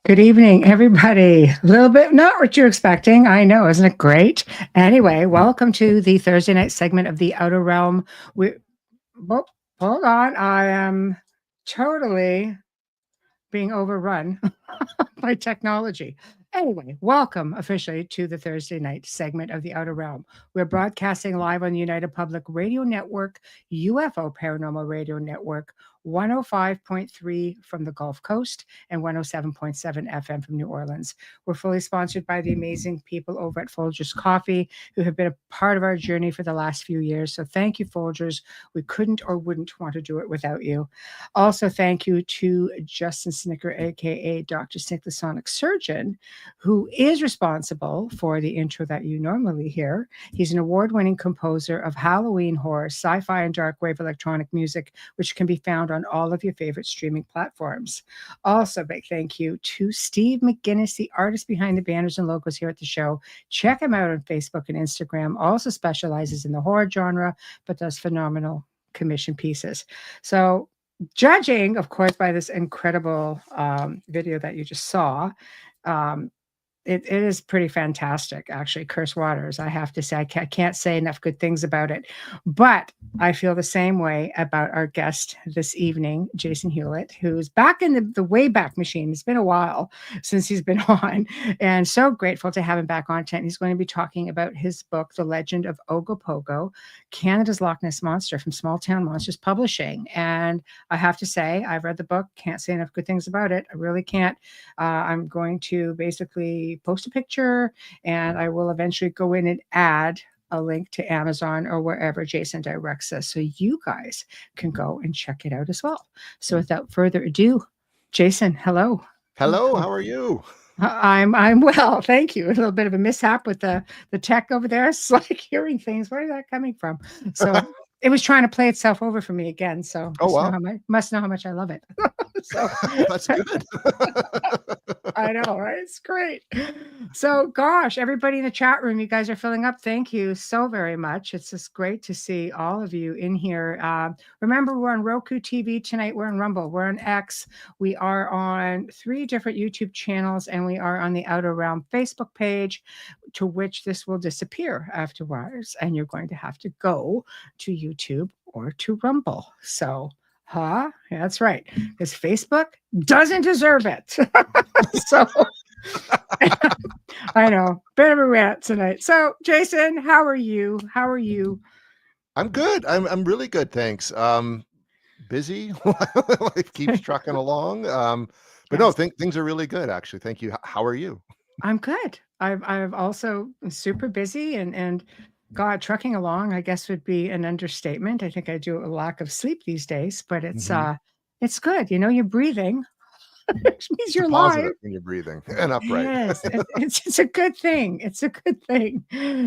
Good evening, everybody. A little bit not what you're expecting. I know, isn't it great? Anyway, welcome to the Thursday night segment of the Outer Realm. We, oh, hold on. I am totally being overrun by technology. Anyway, welcome officially to the Thursday night segment of the Outer Realm. We're broadcasting live on the United Public Radio Network, UFO Paranormal Radio Network, 105.3 from the Gulf Coast and 107.7 FM from New Orleans. We're fully sponsored by the amazing people over at Folgers Coffee who have been a part of our journey for the last few years. So thank you, Folgers. We couldn't or wouldn't want to do it without you. Also, thank you to Justin Snicker, aka Dr. Snick, the Sonic Surgeon, who is responsible for the intro that you normally hear. He's an award-winning composer of Halloween horror, sci-fi, and dark wave electronic music, which can be found on all of your favorite streaming platforms. Also, big thank you to Steve McGinnis, the artist behind the banners and logos here at the show. Check him out on Facebook and Instagram. Also specializes in the horror genre, but does phenomenal commission pieces. So, judging, of course, by this incredible video that you just saw, um, it is pretty fantastic, actually. Curse Waters, I have to say, I can't say enough good things about it. But I feel the same way about our guest this evening, Jason Hewlett, who's back in the Wayback Machine. It's been a while since he's been on, and so grateful to have him back on. He's going to be talking about his book, The Legend of Ogopogo, Canada's Loch Ness Monster from Small Town Monsters Publishing. And I have to say, I've read the book, can't say enough good things about it. I really can't. I'm going to basically post a picture, and I will eventually go in and add a link to Amazon or wherever Jason directs us, so you guys can go and check it out as well. So without further ado, Jason, hello. Hello, how are you? I'm well, thank you. A little bit of a mishap with the tech over there. It's like hearing things. Where is that coming from? So it was trying to play itself over for me again. So must know how much I love it. So that's good. I know, right? It's great. So, gosh, everybody in the chat room, you guys are filling up. Thank you so very much. It's just great to see all of you in here. Remember, we're on Roku TV tonight. We're on Rumble. We're on X. We are on 3 different YouTube channels, and we are on the Outer Realm Facebook page, to which this will disappear afterwards. And you're going to have to go to YouTube or to Rumble. So, yeah, that's right. Because Facebook doesn't deserve it. So I know, bit of a rant tonight. So, Jason, how are you? How are you? I'm good. I'm really good, thanks. Busy. Life keeps trucking along. But no, things are really good, actually. Thank you. How are you? I'm good. I've also super busy and God, trucking along, I guess, would be an understatement. I think I do a lack of sleep these days, but it's good. You know, you're breathing. Which means you're positive alive when you're breathing and upright. Yes, it's a good thing. It's a good thing.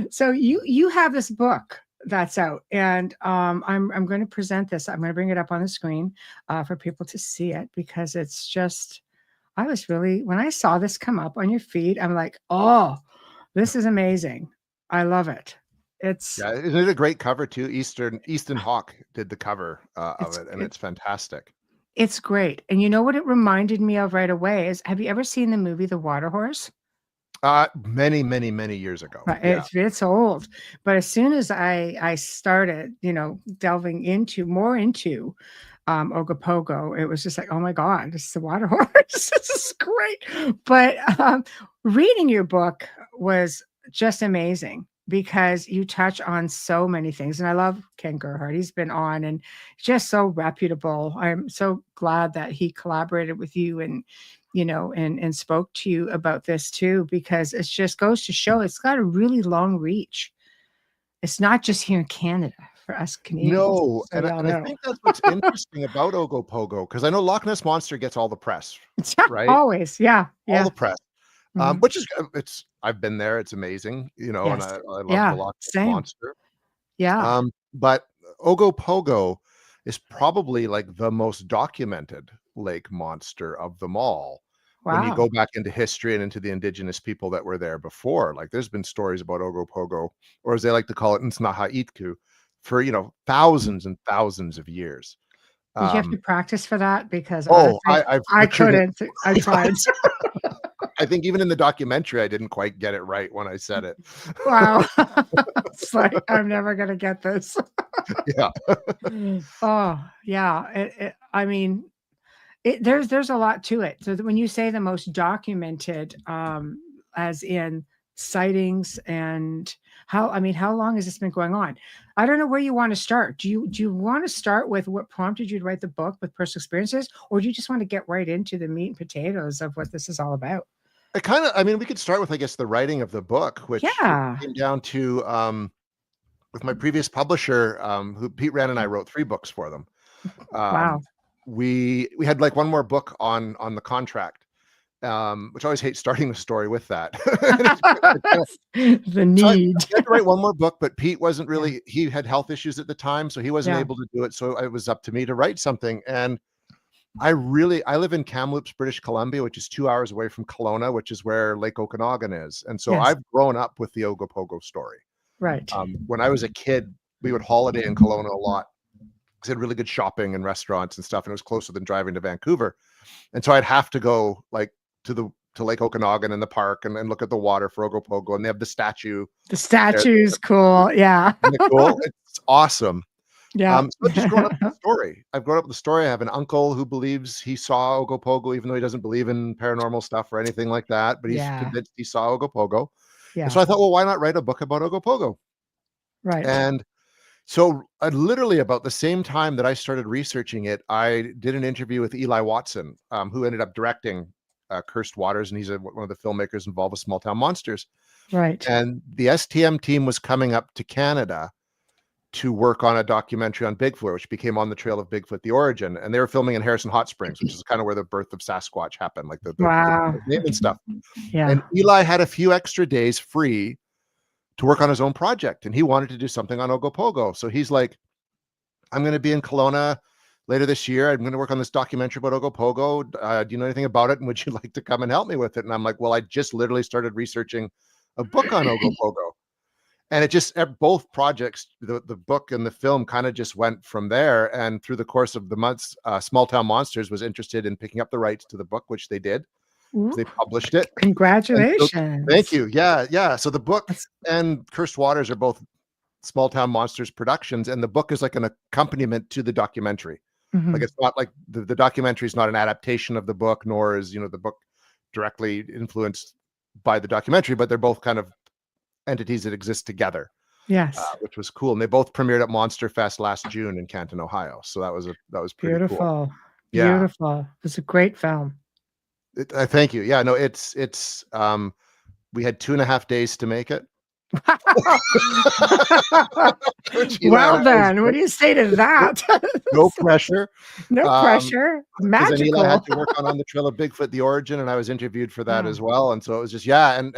So you have this book that's out, and I'm going to present this. I'm going to bring it up on the screen for people to see it, because it's just, I was really, when I saw this come up on your feed, I'm like, oh, this is amazing. I love it. Isn't it a great cover too? Easton Hawke did the cover of it, and it's fantastic. It's great. And you know what it reminded me of right away is, have you ever seen the movie The Water Horse? Many years ago. Yeah. It's old, but as soon as I started, delving into Ogopogo, it was just like, oh my God, this is the Water Horse. This is great. But reading your book was just amazing, because you touch on so many things. And I love Ken Gerhardt. He's been on and just so reputable. I'm so glad that he collaborated with you and spoke to you about this too, because it just goes to show it's got a really long reach. It's not just here in Canada for us Canadians. No, and I think that's what's interesting about Ogopogo, because I know Loch Ness Monster gets all the press, right? Always, yeah. All the press. Which is, I've been there. It's amazing, and I love the Loch Ness Monster. Yeah. But Ogopogo is probably like the most documented lake monster of them all. Wow. When you go back into history and into the indigenous people that were there before, like there's been stories about Ogopogo, or as they like to call it, Nsnaha Itku, for thousands and thousands of years. Did you have to Um, practice for that? Because oh, honestly, I've I butchered it. couldn't. I tried. I think even in the documentary, I didn't quite get it right when I said it. Wow. It's like, I'm never gonna get this. Yeah. Oh, yeah. I mean, there's a lot to it. So that when you say the most documented, as in sightings and how long has this been going on? I don't know where you want to start. Do you want to start with what prompted you to write the book with personal experiences, or do you just want to get right into the meat and potatoes of what this is all about? I mean, we could start with, I guess, the writing of the book, which Yeah. came down to, with my previous publisher, who Pete Ran and I wrote 3 books for them. Wow. We had like one more book on the contract, which I always hate starting the story with that. And it kinda The so I need. had to write one more book, but Pete wasn't Yeah. really he had health issues at the time, so he wasn't Yeah. able to do it, so it was up to me to write something, and I live in Kamloops, British Columbia, which is 2 hours away from Kelowna, which is where Lake Okanagan is, and so Yes. I've grown up with the Ogopogo story. Right. When I was a kid, we would holiday in Kelowna a lot because it had really good shopping and restaurants and stuff, and it was closer than driving to Vancouver. And so I'd have to go like to Lake Okanagan in the park and look at the water for Ogopogo, and they have the statue The there. statue's cool. Yeah. Isn't it cool? It's awesome. Yeah. So I've just grown up with the story. I've grown up with the story. I have an uncle who believes he saw Ogopogo, even though he doesn't believe in paranormal stuff or anything like that, but he's Yeah. convinced he saw Ogopogo. And Yeah. so I thought, well, why not write a book about Ogopogo? Right. And so literally about the same time that I started researching it, I did an interview with Eli Watson, who ended up directing Cursed Waters, and he's one of the filmmakers involved with Small Town Monsters. Right. And the STM team was coming up to Canada to work on a documentary on Bigfoot, which became On the Trail of Bigfoot: The Origin. And they were filming in Harrison Hot Springs, which is kind of where the birth of Sasquatch happened, like the Wow. name and stuff. Yeah. And Eli had a few extra days free to work on his own project, and he wanted to do something on Ogopogo. So he's like, I'm going to be in Kelowna later this year. I'm going to work on this documentary about Ogopogo. Do you know anything about it? And would you like to come and help me with it? And I'm like, well, I just literally started researching a book on Ogopogo. And it just, both projects, the book and the film, kind of just went from there. And through the course of the months, Small Town Monsters was interested in picking up the rights to the book, which they did. Ooh, They published it. And so, thank congratulations. you. Yeah, yeah. So the book That's and Cursed Waters are both Small Town Monsters productions, and the book is like an accompaniment to the documentary. Like, mhm. it's not like the documentary is not an adaptation of the book, nor is, the book directly influenced by the documentary, but they're both kind of entities that exist together, Yes. which was cool. And they both premiered at Monster Fest last June in Canton, Ohio. So that was pretty cool. Beautiful. Yeah. Beautiful. It's a great film. Thank you. Yeah, no, it's we had 2.5 days to make it. Which Eli and Well I always then, what joke, do you say to that? no pressure. No Um, pressure. because then Eli had Magical. to work on the Trail of Bigfoot: The Origin, and I was interviewed for that Yeah. as well. And so it was just, yeah, and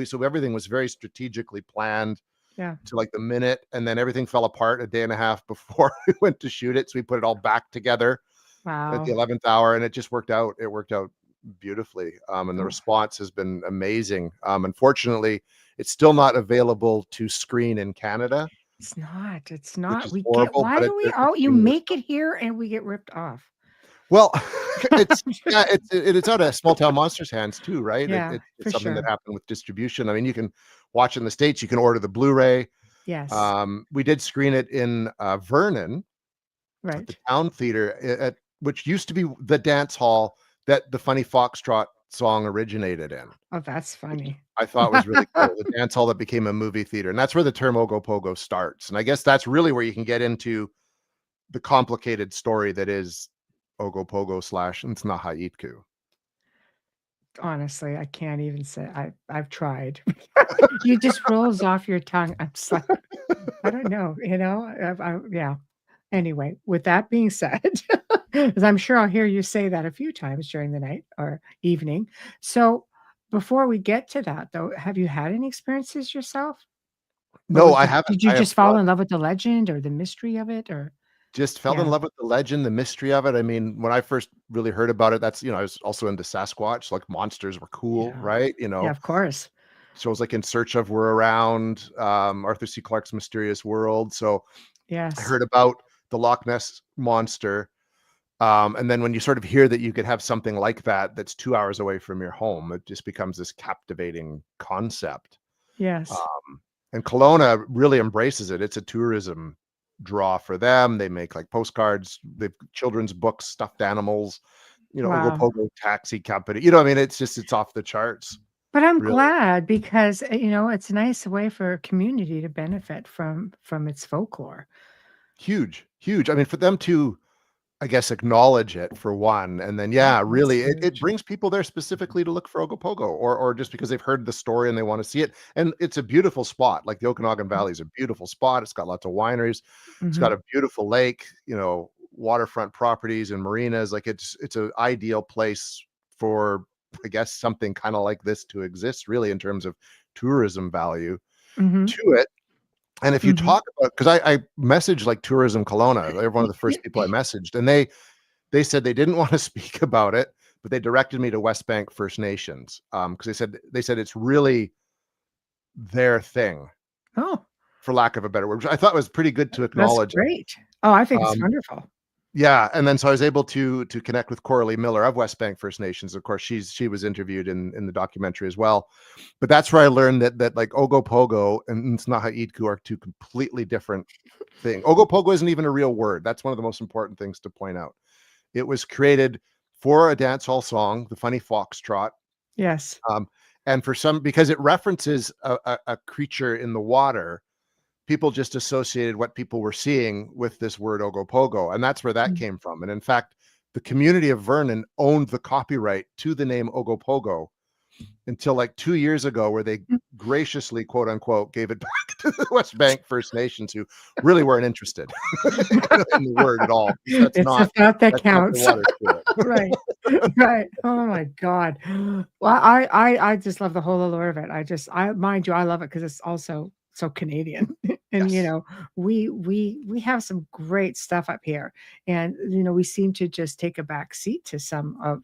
so everything was very strategically planned Yeah. to like the minute, and then everything fell apart a day and a half before we went to shoot it. So we put it all back together at the Wow. 11th hour, and it just worked out. It worked out beautifully. And the Oh, response has been amazing. Unfortunately, it's still not available to screen in Canada, it's not. It's which not. is We get horrible, why but do we it's oh, you being worked make it here and we get ripped off. well. It's out of Small Town Monsters' hands too, right? Yeah, It's for something that sure. happened with distribution. I mean, you can watch in the States, you can order the Blu-ray. Yes. We did screen it in Vernon at the Right. Town Theater, at which used to be the dance hall that the Funny Foxtrot song originated in, Oh, that's which funny. I thought was really cool. The dance hall that became a movie theater, and that's where the term Ogopogo starts. And I guess that's really where you can get into the complicated story that is Ogopogo slash Ntsnahaitku. Honestly, I can't even say I've tried. You just rolls off your tongue. I'm just like, I don't know, yeah. Anyway, with that being said, 'cause I'm sure I'll hear you say that a few times during the night or evening. So before we get to that though, have you had any experiences yourself? Or No, I haven't. did you I have just fall not. in love with the legend or the mystery of it or Just fell in yeah, love with the legend, the mystery of it. I mean, when I first really heard about it, that's, I was also into Sasquatch, like monsters were cool, yeah. right? Yeah, of course. Shows like In Search of were around, Arthur C. Clarke's Mysterious World. So I Yes. heard about the Loch Ness Monster. And then when you sort of hear that you could have something like that that's 2 hours away from your home, it just becomes this captivating concept. Yes. And Kelowna really embraces it. It's a tourism draw for them. They make like postcards, they've children's books, stuffed animals, Wow. Ogopogo taxi company. You know, I mean, it's off the charts, But I'm really. glad because, it's a nice way for a community to benefit from its folklore. Huge, huge. I mean, for them to, I guess, acknowledge it for one, and then Yeah, yeah, that's really, it huge. brings people there specifically to look for Ogopogo, or just because they've heard the story and they want to see it. And it's a beautiful spot. Like the Okanagan Valley is a beautiful spot. It's got lots of wineries. It's got Mhm, a beautiful lake. Waterfront properties and marinas. Like it's an ideal place for, I guess, something kind of like this to exist. Really, in terms of tourism value mhm, to it. And if you mhm. talk about, because I messaged like Tourism Kelowna, they're one of the first people I messaged, and they said they didn't want to speak about it, but they directed me to West Bank First Nations, because they said it's really their thing, Oh, for lack of a better word, which I thought was pretty good to that's acknowledge. great. Oh, I think it's Um, wonderful. yeah, and then so I was able to connect with Coralie Miller of West Bank First Nations. Of course, she was interviewed in the documentary as well. But that's where I learned that like Ogopogo and Snaha are two completely different things. Ogopogo isn't even a real word. That's one of the most important things to point out. It was created for a dance hall song, the Funny Foxtrot. Yes. Um, and because it references a creature in the water, people just associated what people were seeing with this word Ogopogo. And that's where that Mm. came from. And in fact, the community of Vernon owned the copyright to the name Ogopogo until like 2 years ago, where they Mm. graciously, quote unquote, gave it back to the West Bank First Nations, who really weren't interested in the word at all, because It's the thought that that's not the counts. water spirit. Right. Right. Oh my god. Well, I just love the whole allure of it. I mind you, I love it because it's also so Canadian. And, Yes. we have some great stuff up here, and, we seem to just take a back seat to some of,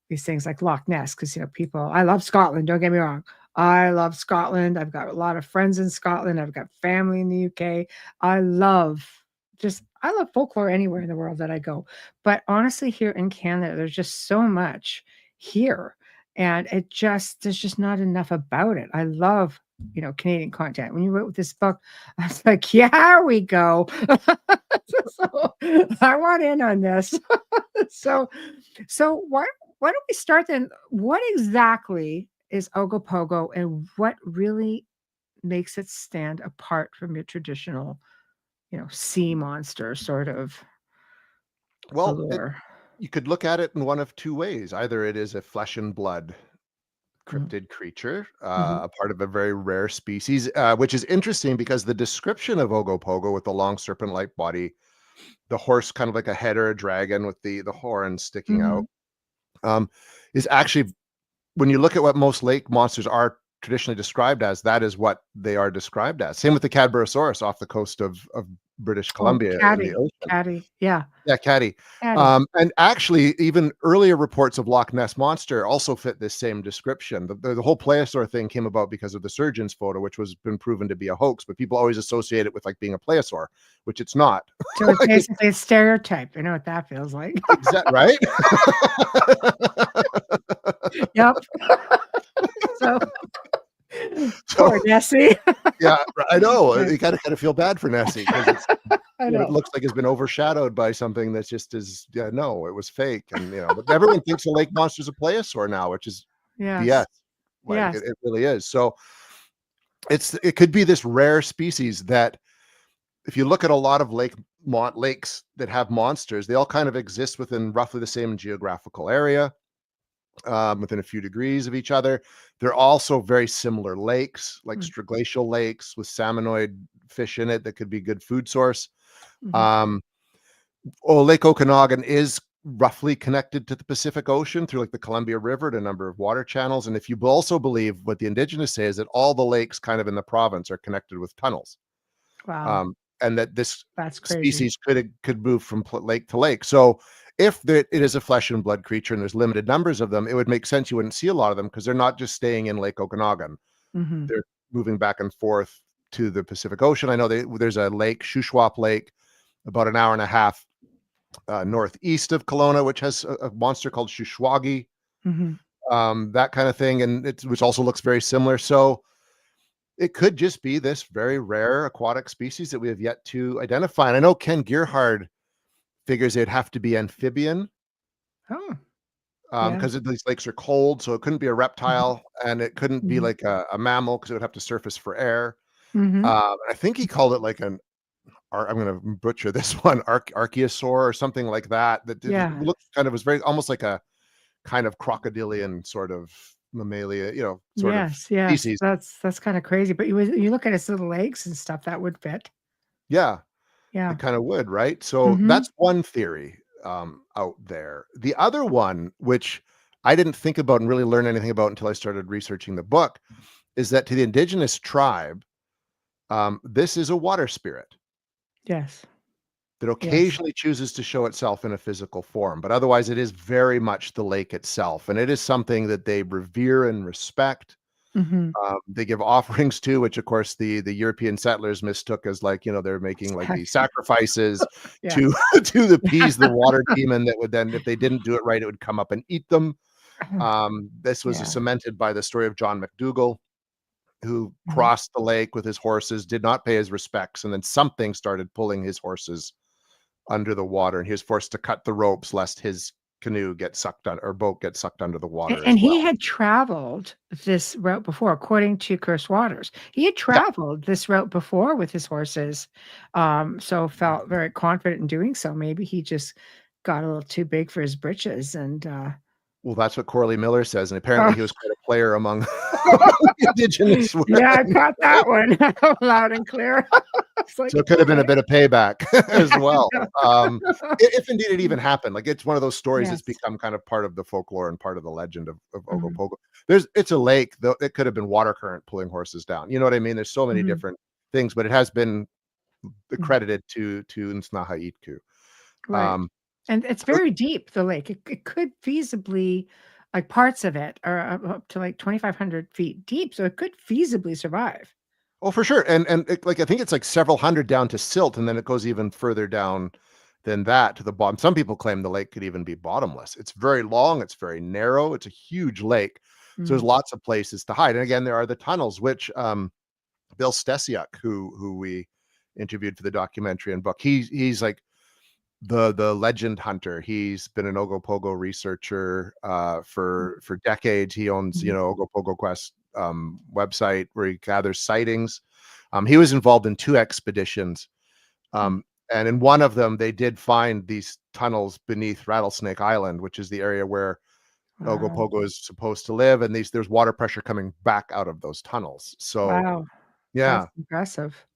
these things like Loch Ness, because people, I love Scotland, don't get me wrong. I love Scotland. I've got a lot of friends in Scotland. I've got family in the UK. I love I love folklore anywhere in the world that I go. But honestly, here in Canada, there's just so much here. And there's just not enough about it. I love, Canadian content. When you wrote this book, I was like, yeah, here we go. So I want in on this. So why don't we start then? What exactly is Ogopogo, and what really makes it stand apart from your traditional, sea monster sort of Well, allure? you could look at it in one of two ways. Either it is a flesh and blood Mhm, cryptid creature, mhm, a part of a very rare species, which is interesting because the description of Ogopogo with the long serpent-like body, the horse kind of like a head or a dragon with the horns sticking out, mhm. um, is actually, when you look at what most lake monsters are traditionally described as, that is what they are described as. Same with the Cadborosaurus off the coast of British Oh, Columbia in the catty, ocean. catty, yeah, Yeah, catty. catty. And actually, even earlier reports of Loch Ness Monster also fit this same description. The whole plesiosaur thing came about because of the surgeon's photo, which was been proven to be a hoax, but people always associate it with like being a plesiosaur, which it's not. So it's Like, basically a stereotype. You know what that feels like. right? Yep. So So poor Nessie. yeah, I know. Right. You kind of feel bad for Nessie because it's, I it know. looks like it's been overshadowed by something that's just is, yeah, no, it was fake. And but everyone thinks a lake monster's a plesiosaur now, which is BS. Yes. Like Yes. it really is. So it could be this rare species that, if you look at a lot of lakes that have monsters, they all kind of exist within roughly the same geographical area, within a few degrees of each other. They're also very similar lakes, like Mm, striglacial lakes with salmonoid fish in it that could be good food source. mhm, Um, Lake Okanagan is roughly connected to the Pacific Ocean through like the Columbia River and a number of water channels. And if you also believe what the indigenous say, is that all the lakes kind of in the province are connected with tunnels, wow, um, and that this that's crazy. species could move from lake to lake. So if it is a flesh and blood creature and there's limited numbers of them, it would make sense you wouldn't see a lot of them because they're not just staying in Lake Okanagan. Mhm. They're moving back and forth to the Pacific Ocean. I know there's a lake, Shuswap Lake, about an hour and a half northeast of Kelowna, which has a monster called Shushwagi, Hmm. that kind of thing, and which also looks very similar. So it could just be this very rare aquatic species that we have yet to identify. And I know Ken Gerhard figures it'd have to be amphibian, Oh, yeah. because these lakes are cold, so it couldn't be a reptile, and it couldn't be Hmm. like a mammal because it would have to surface for air. Hmm. I think he called it like I'm going to butcher this one, archaeosaur or something like that. That Yeah. looked kind of, was very almost like a kind of crocodilian sort of mammalia, sort of Yes, yes. species. That's kind of crazy. But you look at his little legs and stuff, that would fit. Yeah, Yeah. it kind of would, right? So Hmm. that's one theory out there. The other one, which I didn't think about and really learn anything about until I started researching the book, is that to the indigenous tribe, this is a water spirit Yes. that Yes. occasionally chooses to show itself in a physical form, but otherwise it is very much the lake itself, and it is something that they revere and respect. Hmm. They give offerings to, which of course the European settlers mistook as like, they're making like these sacrifices Yeah. to to appease the water demon that would then, if they didn't do it right, it would come up and eat them. This was Yeah. cemented by the story of John McDougall, who Mhm. crossed the lake with his horses, did not pay his respects, and then something started pulling his horses under the water, and he was forced to cut the ropes lest his canoe get sucked on or boat get sucked under the water And as he well. had traveled this route before, according to Cursed Waters. He had Yeah. traveled this route before with his horses, so felt very confident in doing so. Maybe he just got a little too big for his britches and, Well, that's what Corley Miller says, and apparently oh. he was quite a player among among Indigenous Yeah, I women. caught that one loud and clear. It's like, So it could have been a "Okay." bit of payback as well. Yeah. If indeed it even happened, like it's one of those stories that's Yes. become kind of part of the folklore and part of the legend of Mhm, Ogopogo. It's a lake, though it could have been water current pulling horses down. You know what I mean? There's so many mhm, different things, but it has been mhm. accredited to Nsnaha-Itku. Right. Um, And it's so very deep, the lake. It could feasibly like, parts of it are up to, like, 2,500 feet deep, so it could feasibly survive. Oh, for sure, and like, I think it's like several hundred down to silt, and then it goes even further down than that to the bottom. Some people claim the lake could even be bottomless. It's very long, it's very narrow, it's a huge lake, so there's Mm, lots of places to hide, and again, there are the tunnels, which, Bill Stesiuk, who we interviewed for the documentary and book, he's like the legend hunter. He's been an Ogopogo researcher, mm, for decades. He owns, mhm, Ogopogo Quest, website where he gathers sightings. He was involved in 2 expeditions, mm. um, and in one of them, they did find these tunnels beneath Rattlesnake Island, which is the area where Wow. Ogopogo is supposed to live, and there's water pressure coming back out of those tunnels. So, Wow. yeah, That's impressive.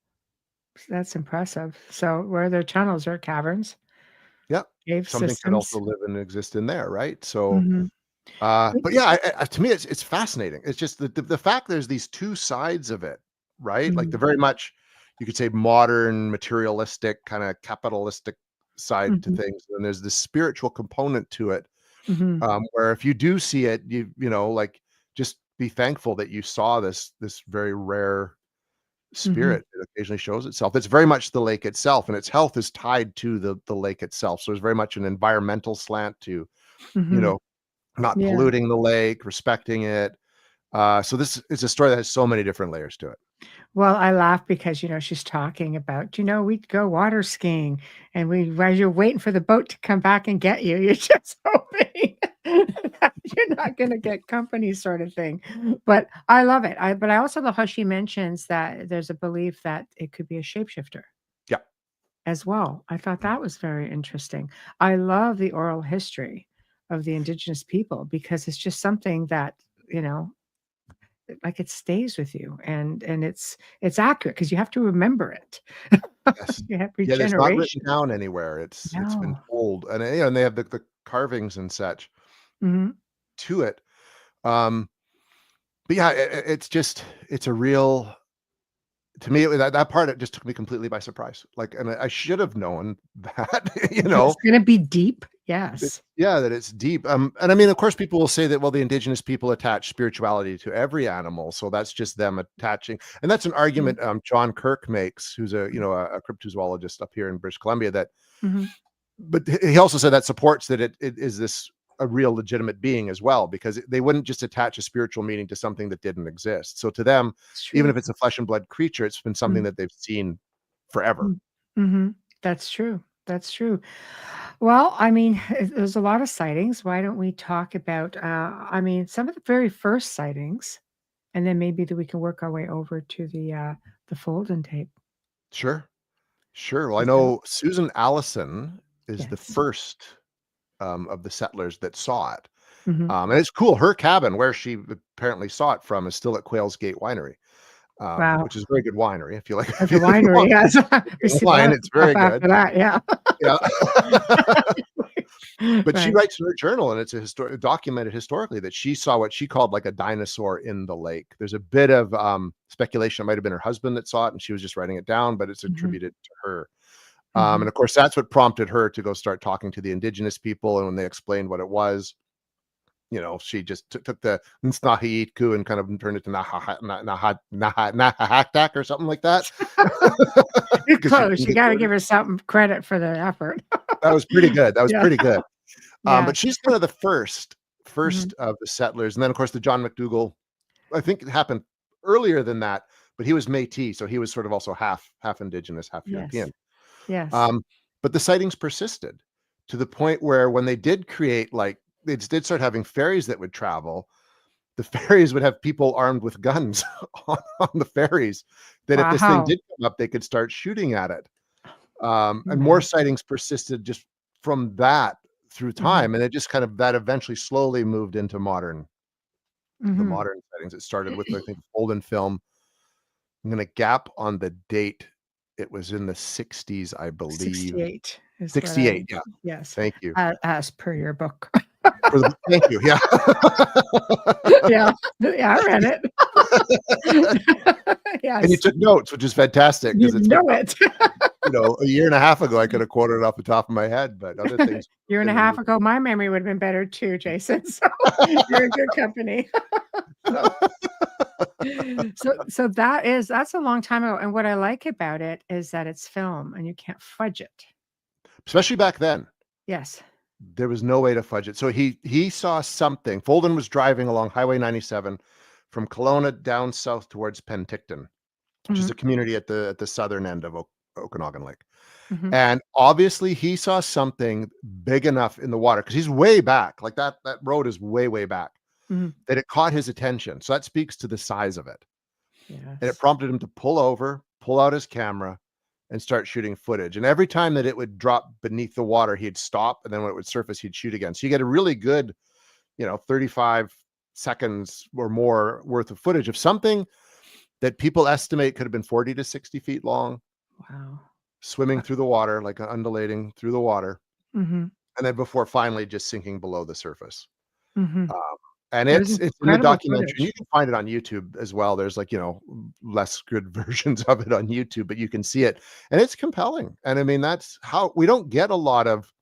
That's impressive. So, where are there tunnels or caverns, yeah, cave something could also systems? live and exist in there, right? So, Mhm. but yeah, to me, it's fascinating. It's just the fact there's these 2 sides of it, right? Like the Mhm, very much, you could say, modern, materialistic, kinda capitalistic side to mhm, things, and there's this spiritual component to it, mhm, where if you do see it, like, just be thankful that you saw this very rare mhm, spirit that occasionally shows itself. It's very much the lake itself, and its health is tied to the lake itself, so there's very much an environmental slant to, you mhm. know, not Yeah. polluting the lake, respecting it. So this is a story that has so many different layers to it. Well, I laugh because, she's talking about, we'd go water skiing and while you're waiting for the boat to come back and get you, you're just hoping that you're not gonna get company sort of thing. But I love it. But I also love how she mentions that there's a belief that it could be a shapeshifter Yeah. as well. I thought that was very interesting. I love the oral history of the indigenous people because it's just something that, you know, like, it stays with you and it's accurate because you have to remember it. Yes. Every Yeah, it's not written generation. down anywhere. It's been No. told, and, and they have the carvings and such Mhm, to it. Um, but yeah, it's just it's a real to me, that part, it just took me completely by surprise. Like, and I should have known that, it's gonna be deep, that yes. yeah, that it's deep. And I mean, of course, people will say that, well, the indigenous people attach spirituality to every animal, so that's just them attaching. And that's an Mhm, argument John Kirk makes, who's a cryptozoologist up here in British Columbia, that mhm, but he also said that supports that it is this a real legitimate being as well, because they wouldn't just attach a spiritual meaning to something that didn't exist. So to them, It's even true. if it's a flesh and blood creature, it's been something that they've seen forever. Mm-hmm. That's true. That's true. Well, I mean, there's a lot of sightings. Why don't we talk about, I mean, some of the very first sightings, and then maybe that we can work our way over to the Folden tape. Sure. Sure. Well, I Is that know Susan Allison is the yes. first of the settlers that saw it. Mhm. And it's cool. Her cabin, where she apparently saw it from, is still at Quails Gate Winery, Wow. which is a very good winery. If you like, At if the you winery, want yes. We see wine, lots it's of stuff very good. after that, yeah. Yeah. But she Right. writes in her journal, and it's documented historically, that she saw what she called like a dinosaur in the lake. There's a bit of speculation. It might have been her husband that saw it, and she was just writing it down, but it's Mhm. attributed to her. And Mhm. of course, that's what prompted her to go start talking to the indigenous people. And when they explained what it was, she just took the Nsnahiitku and kind of turned it to Nahahaktak or something like that. You're Because she close. couldn't You get the gotta word. give her something credit for the effort. That was pretty good. That was Yeah. pretty good. Yeah. But she's one of the first Mhm. of the settlers. And then, of course, the John McDougall, I think it happened earlier than that, but he was Métis, so he was sort of also half indigenous, half Yes. European. Yes. Um, but the sightings persisted to the point where when they did create, like, they did start having ferries that would travel, the ferries would have people armed with guns on the ferries, that if this thing Wow. did come up, they could start shooting at it. And more Imagine. sightings persisted just from that through Mhm. time. And it just kind of that eventually slowly moved into the Mhm. modern settings. It started with, I think, Holden film. I'm gonna gap on the date. It was in the 60s, I believe. 68 is what I 68, yeah. yes, Thank you. as per your book. Thank you, yeah. Yeah. Yeah, I read it. And you Yes. took notes, which is fantastic You because it's been, know it. a year and a half ago, I could have quoted it off the top of my head, but other things Year and a in the half movie. ago, my memory would have been better too, Jason, so you're in good company. So so that's a long time ago, and what I like about it is that it's film and you can't fudge it. Especially back then. Yes. There was no way to fudge it. So he saw something. Folden was driving along Highway 97 from Kelowna down south towards Penticton, which is Mhm, a community at the southern end of Okanagan Lake. mhm, And obviously he saw something big enough in the water, because he's way back. Like that road is way, way back, mhm. that it caught his attention. So that speaks to the size of it. And it Yes. prompted him to pull over, pull out his camera, and start shooting footage. And every time that it would drop beneath the water, he'd stop. And then when it would surface, he'd shoot again. So you get a really good, 35 seconds or more worth of footage of something that people estimate could have been 40 to 60 feet long, Wow. swimming through the water, like undulating through the water. Mhm, And then before finally just sinking below the surface. mhm. Um, and It was it's in the incredible documentary, and you footage. can find it on YouTube as well. There's like, less good versions of it on YouTube, but you can see it, and it's compelling. And I mean, that's how we don't get a lot of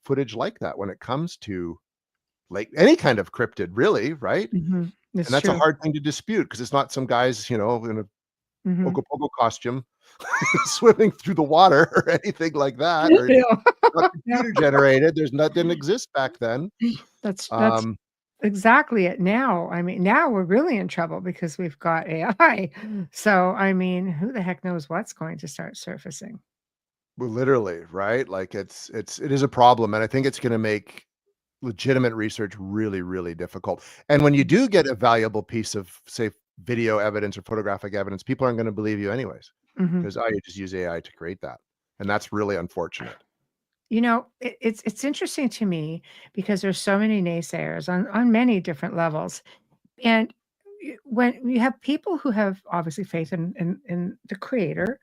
footage like that when it comes to like any kind of cryptid, really, right? Mhm. And It's that's a true. hard thing to dispute, because it's not some guys, in a Mhm. Ogopogo costume swimming through the water or anything like that, or Yeah. not Yeah. computer generated. There's not didn't exist back then. That's Um, exactly it now. I mean, now we're really in trouble because we've got AI. So, I mean, who the heck knows what's going to start surfacing? well, literally, right? Like it is a problem, and I think it's going to make legitimate research really, really difficult. And when you do get a valuable piece of, say, video evidence or photographic evidence, people aren't going to believe you anyways, Mhm. because you just use AI to create that, and that's really unfortunate. It's interesting to me because there's so many naysayers on many different levels, and when you have people who have obviously faith in the creator,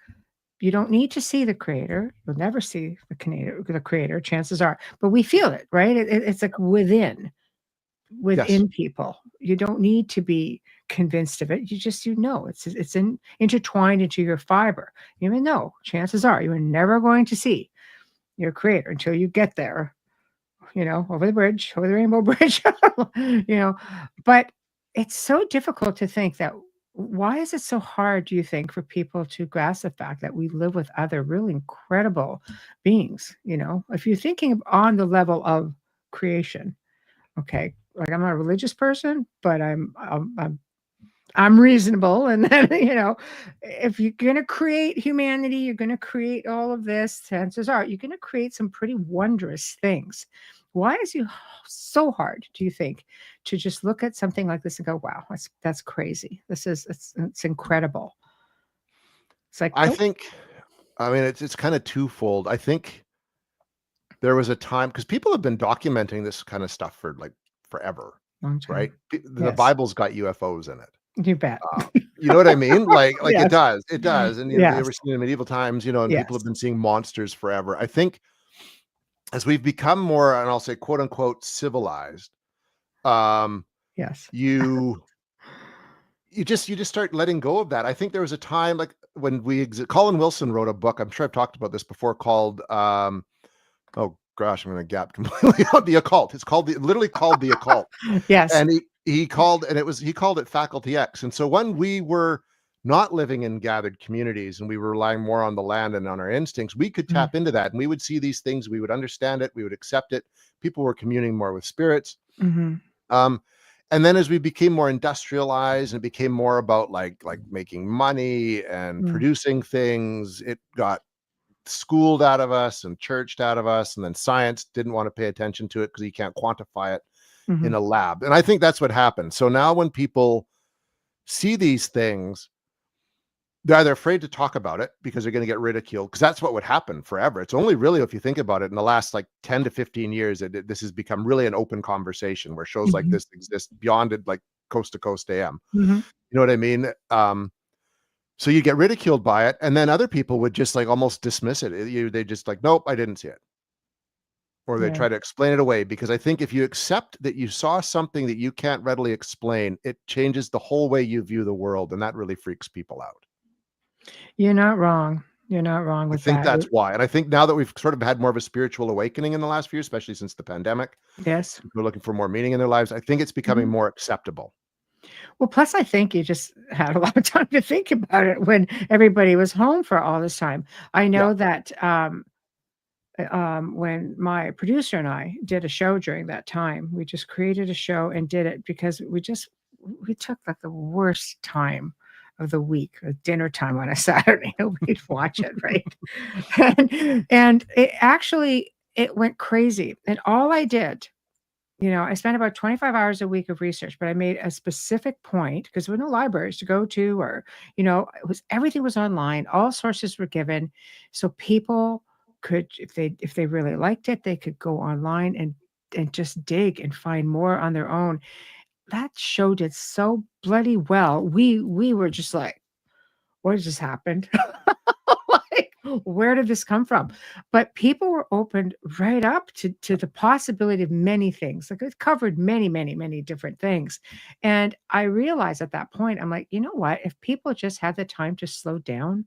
you don't need to see the creator. You'll never see the creator, chances are, but we feel it, right? It's like Yes, within people. You don't need to be convinced of it. It's intertwined into your fiber. Even though chances are you are never going to see your creator until you get there, over the bridge, over the rainbow bridge, you know. But it's so difficult to think that why is it so hard, do you think, for people to grasp the fact that we live with other really incredible beings? If you're thinking on the level of creation, okay, like I'm not a religious person, but I'm reasonable, and then if you're gonna create humanity, you're gonna create all of this. Chances are you're gonna create some pretty wondrous things. Why is it so hard, do you think, to just look at something like this and go, "Wow, that's crazy. It's incredible." It's like, I nope, think, I mean, it's kind of twofold. I think there was a time because people have been documenting this kind of stuff for like forever, long right? time. The Yes, Bible's got UFOs in it. you bet. You know what I mean? Like Yes, it does, and they yes, were seen in medieval times, and people have yes, been seeing monsters forever. I think as we've become more, and I'll say quote unquote civilized, um, yes. you you just start letting go of that. I think there was a time like when Colin Wilson wrote a book. I'm sure I've talked about this before called oh gosh, I'm gonna gap completely on the occult. It's literally called the occult. Yes. And he called it Faculty X. And so when we were not living in gathered communities and we were relying more on the land and on our instincts, we could Mm, tap into that and we would see these things, we would understand it, we would accept it. People were communing more with spirits. mhm, Um, and then as we became more industrialized and it became more about like making money and mm, producing things, it got schooled out of us and churched out of us. And then science didn't want to pay attention to it because you can't quantify it in mhm, a lab. And I think that's what happened. So now when people see these things, they're either afraid to talk about it because they're going to get ridiculed, because that's what would happen forever. It's only really, if you think about it, in the last like 10 to 15 years, this has become really an open conversation where shows like mhm, this exist beyond it, like Coast to Coast AM. mhm. You know what I mean? So you get ridiculed by it, and then other people would just like almost dismiss it. They just like, nope, I didn't see it. Or they Yeah. try to explain it away, because I think if you accept that you saw something that you can't readily explain, it changes the whole way you view the world, and that really freaks people out. You're not wrong. You're not wrong I with think that. that's why, and I think now that we've sort of had more of a spiritual awakening in the last few years, especially since the pandemic, Yes. people are looking for more meaning in their lives. I think it's becoming Mhm. more acceptable. Well, plus I think you just had a lot of time to think about it when everybody was home for all this time. I Yeah, know that, when my producer and I did a show during that time, we just created a show and did it because we took like the worst time of the week, dinner time on a Saturday. We'd watch it, right? And it actually it went crazy. And all I did, I spent about 25 hours a week of research, but I made a specific point because there were no libraries to go to, or, everything was online. All sources were given. So people could, if they really liked it, they could go online and just dig and find more on their own. That show did so bloody well. We were just like, what just happened? Like, where did this come from? But people were opened right up to the possibility of many things. Like, it covered many, many, many different things. And I realized at that point, I'm like, you know what? If people just had the time to slow down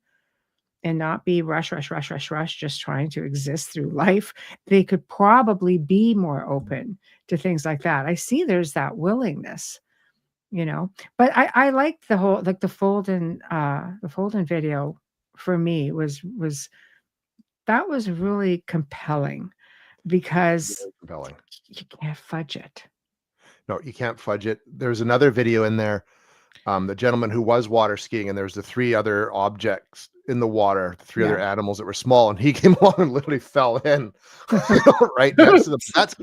and not be rush, rush, rush, rush, rush, just trying to exist through life, they could probably be more open to things like that. I see there's that willingness, but I liked the whole, like, the fold in video for me was that was really compelling because very compelling. you can't fudge it. No, you can't fudge it. There's another video in there, the gentleman who was water skiing, and there's the three other objects in the water, the three other Yeah. animals that were small, and he came along and literally fell in right next to them. That's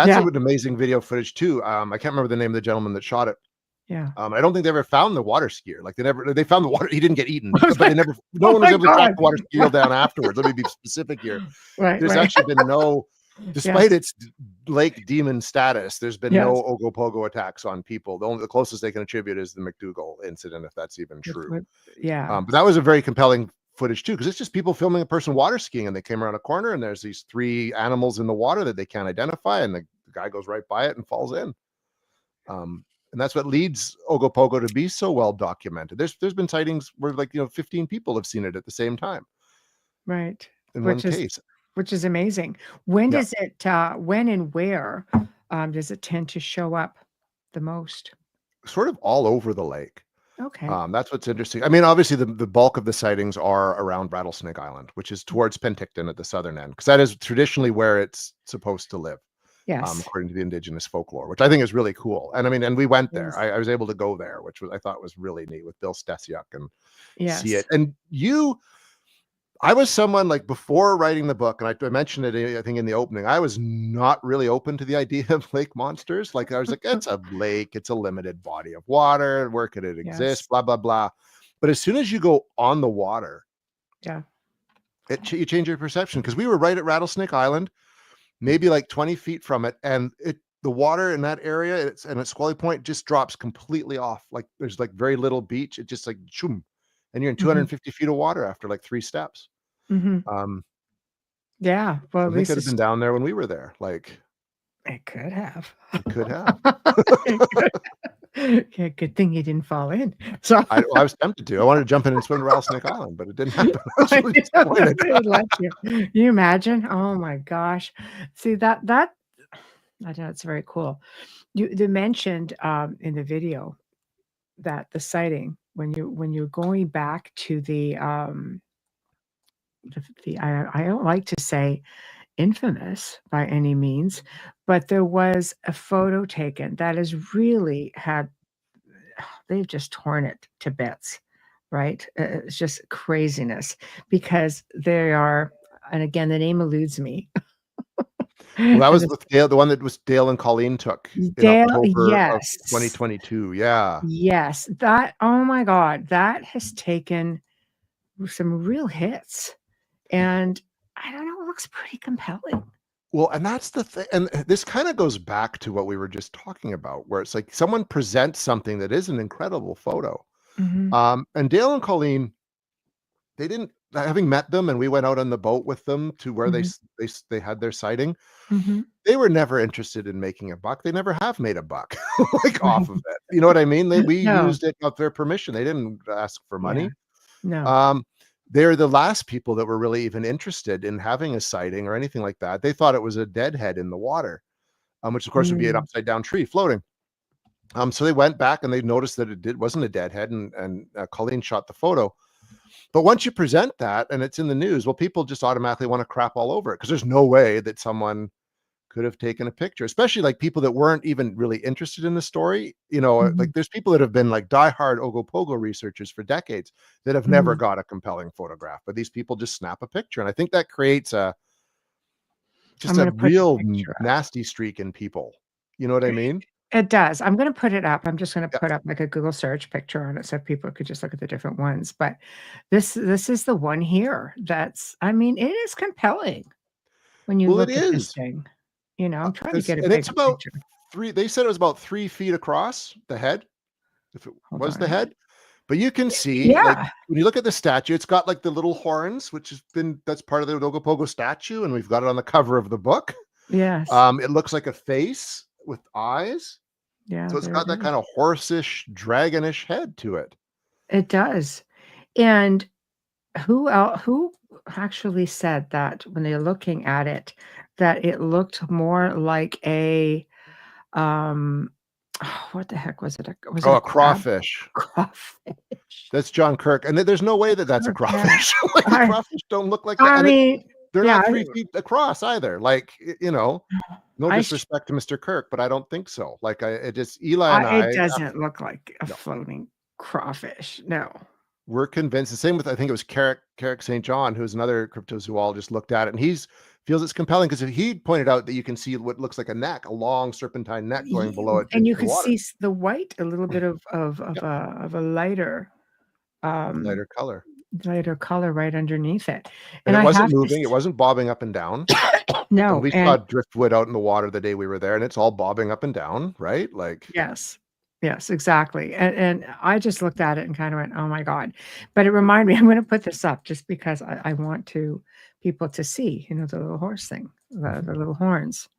Yeah, an amazing video footage too. I can't remember the name of the gentleman that shot it. yeah. I don't think they ever found the water skier. Like they found the water. He didn't get eaten, I was but they like, never. No "Oh one was my able to track god." the water skier down afterwards. Let me be specific here. Right, There's right. actually been no, despite Yes, its lake demon status, there's been yes. no Ogopogo attacks on people. The closest they can attribute is the McDougal incident, if that's even true. With yeah. But that was a very compelling footage too, because it's just people filming a person water skiing, and they came around a corner, and there's these three animals in the water that they can't identify, and the guy goes right by it and falls in. And that's what leads Ogopogo to be so well documented. There's been sightings where 15 people have seen it at the same time Right. in one Which is case. which is amazing. Yeah, When and where, does it tend to show up the most? sort of all over the lake. Okay. That's what's interesting. I mean, obviously, the bulk of the sightings are around Rattlesnake Island, which is towards Penticton at the southern end, because that is traditionally where it's supposed to live, Yes. according to the indigenous folklore, which I think is really cool. And I mean, and we went there. Yes. I was able to go there, which was I thought was really neat with Bill Stesiuk and see it. Yes. And I was someone like before writing the book, and I mentioned it, I think, in the opening. I was not really open to the idea of lake monsters. Like I was like, it's a lake, it's a limited body of water. Where could it exist? Yes. Blah blah blah. But as soon as you go on the water, Yeah. you change your perception. Because we were right at Rattlesnake Island, maybe like 20 feet from it, and the water in that area, and at Squally Point just drops completely off. Like there's like very little beach. It just like shoom, and you're in Hmm. 250 feet of water after like 3 steps. Hmm. Um, Yeah. Well, at Something least could have been down there when we were there. Like it could have. it could have. It could. Yeah, good thing you didn't fall in. So I was tempted to. I wanted to jump in and swim to Rattlesnake Island, but it didn't happen. I was I really didn't know disappointed. they would let you. Can you imagine? Oh my gosh. See that I know it's very cool. You mentioned in the video that the sighting when you're going back to I don't like to say infamous by any means, but there was a photo taken that has really had they've just torn it to bits, right? It's just craziness because they are, and again, the name eludes me. Well, that And was it's with Dale, the one that was Dale and Colleen took in Dale, October of yes, 2022. Yeah. yes, that, oh my God, that has taken some real hits. And I don't know, it looks pretty compelling. Well, and that's the thing. And this kind of goes back to what we were just talking about, where it's like someone presents something that is an incredible photo. Mhm, And Dale and Colleen, they didn't, having met them, and we went out on the boat with them to where mhm, they had their sighting. mhm, They were never interested in making a buck. They never have made a buck, like, off right. of it. You know what I mean? We No, used it with their permission. They didn't ask for yeah, money. no. Um, they're the last people that were really even interested in having a sighting or anything like that. They thought it was a deadhead in the water, which of course would be an Mm, upside down tree floating. So they went back and they noticed that wasn't a deadhead, and Colleen shot the photo. But once you present that and it's in the news, well, people just automatically want to crap all over it, because there's no way that someone could have taken a picture, especially like people that weren't even really interested in the story. mhm, Like there's people that have been like diehard Ogopogo researchers for decades that have never mhm. got a compelling photograph, but these people just snap a picture. And I think that creates I'm just a gonna put the real picture up. nasty streak in people. You know what I mean? It does. I'm gonna put it up. I'm just gonna Yeah. put up like a Google search picture on it so people could just look at the different ones. But this is the one here that's I mean, it is compelling when you Well, it look at this is. thing. You know, I'm trying to It's get a and it's bigger about picture. they said it was about 3 feet across the head, if it Hold was the on. head. But you can see, like, Yeah. when you look at the statue, it's got like the little horns, which that's part of the Ogopogo statue, and we've got it on the cover of the book. Yes. It looks like a face with eyes. Yeah, So it's there it got that is. kind of horseish, dragonish head to it. It does. And who actually said that when they're looking at it, that it looked more like a, um, what the heck was it? Was it Oh, a a crab? crawfish. Crawfish. That's John Kirk. And there's no way that that's a Yeah. crawfish. Like, I crawfish don't look like that. I And mean, they're yeah, not 3 feet across either. Like, no I sh disrespect to Mr. Kirk, but I don't think so. Like, it just, Eli and it I, doesn't look like a no, floating crawfish, no. we're convinced. The same with, I think it was Carrick St. John, who's another cryptozoologist, looked at it, and feels it's compelling because he pointed out that you can see what looks like a neck, a long serpentine neck going Ye below it and into you the could water. see the white, a little bit Yeah, of a um, lighter color. lighter color right underneath it, And and it I wasn't have to moving, s it wasn't bobbing up and down. And no, we saw and driftwood out in the water the day we were there, and it's all bobbing up and down, right? Like, yes. Yes, exactly, and I just looked at it and kinda went, "Oh my god," but it reminded me I'm gonna put this up just because I want to people to see, the little horse thing, the little horns.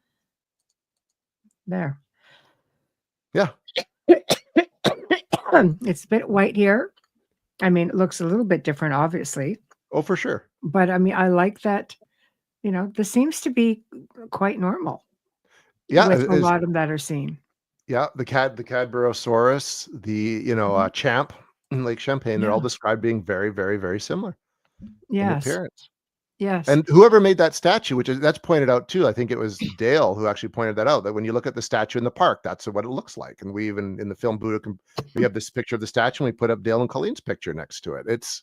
There. yeah. It's a bit white here. I mean, it looks a little bit different, obviously, Oh, for sure. but I mean, I like that, this seems to be quite normal Yeah, with it a is. lot of that are seen. Yeah, the Cadborosaurus, Mhm. Champ. in Lake Champlain, they're all Yeah. described being very, very, very similar in Yes. appearance. Yes. And whoever made that statue, that's pointed out too. I think it was Dale who actually pointed that out. That when you look at the statue in the park, that's what it looks like. And we even in the film Buddha, we have this picture of the statue, and we put up Dale and Colleen's picture next to it. It's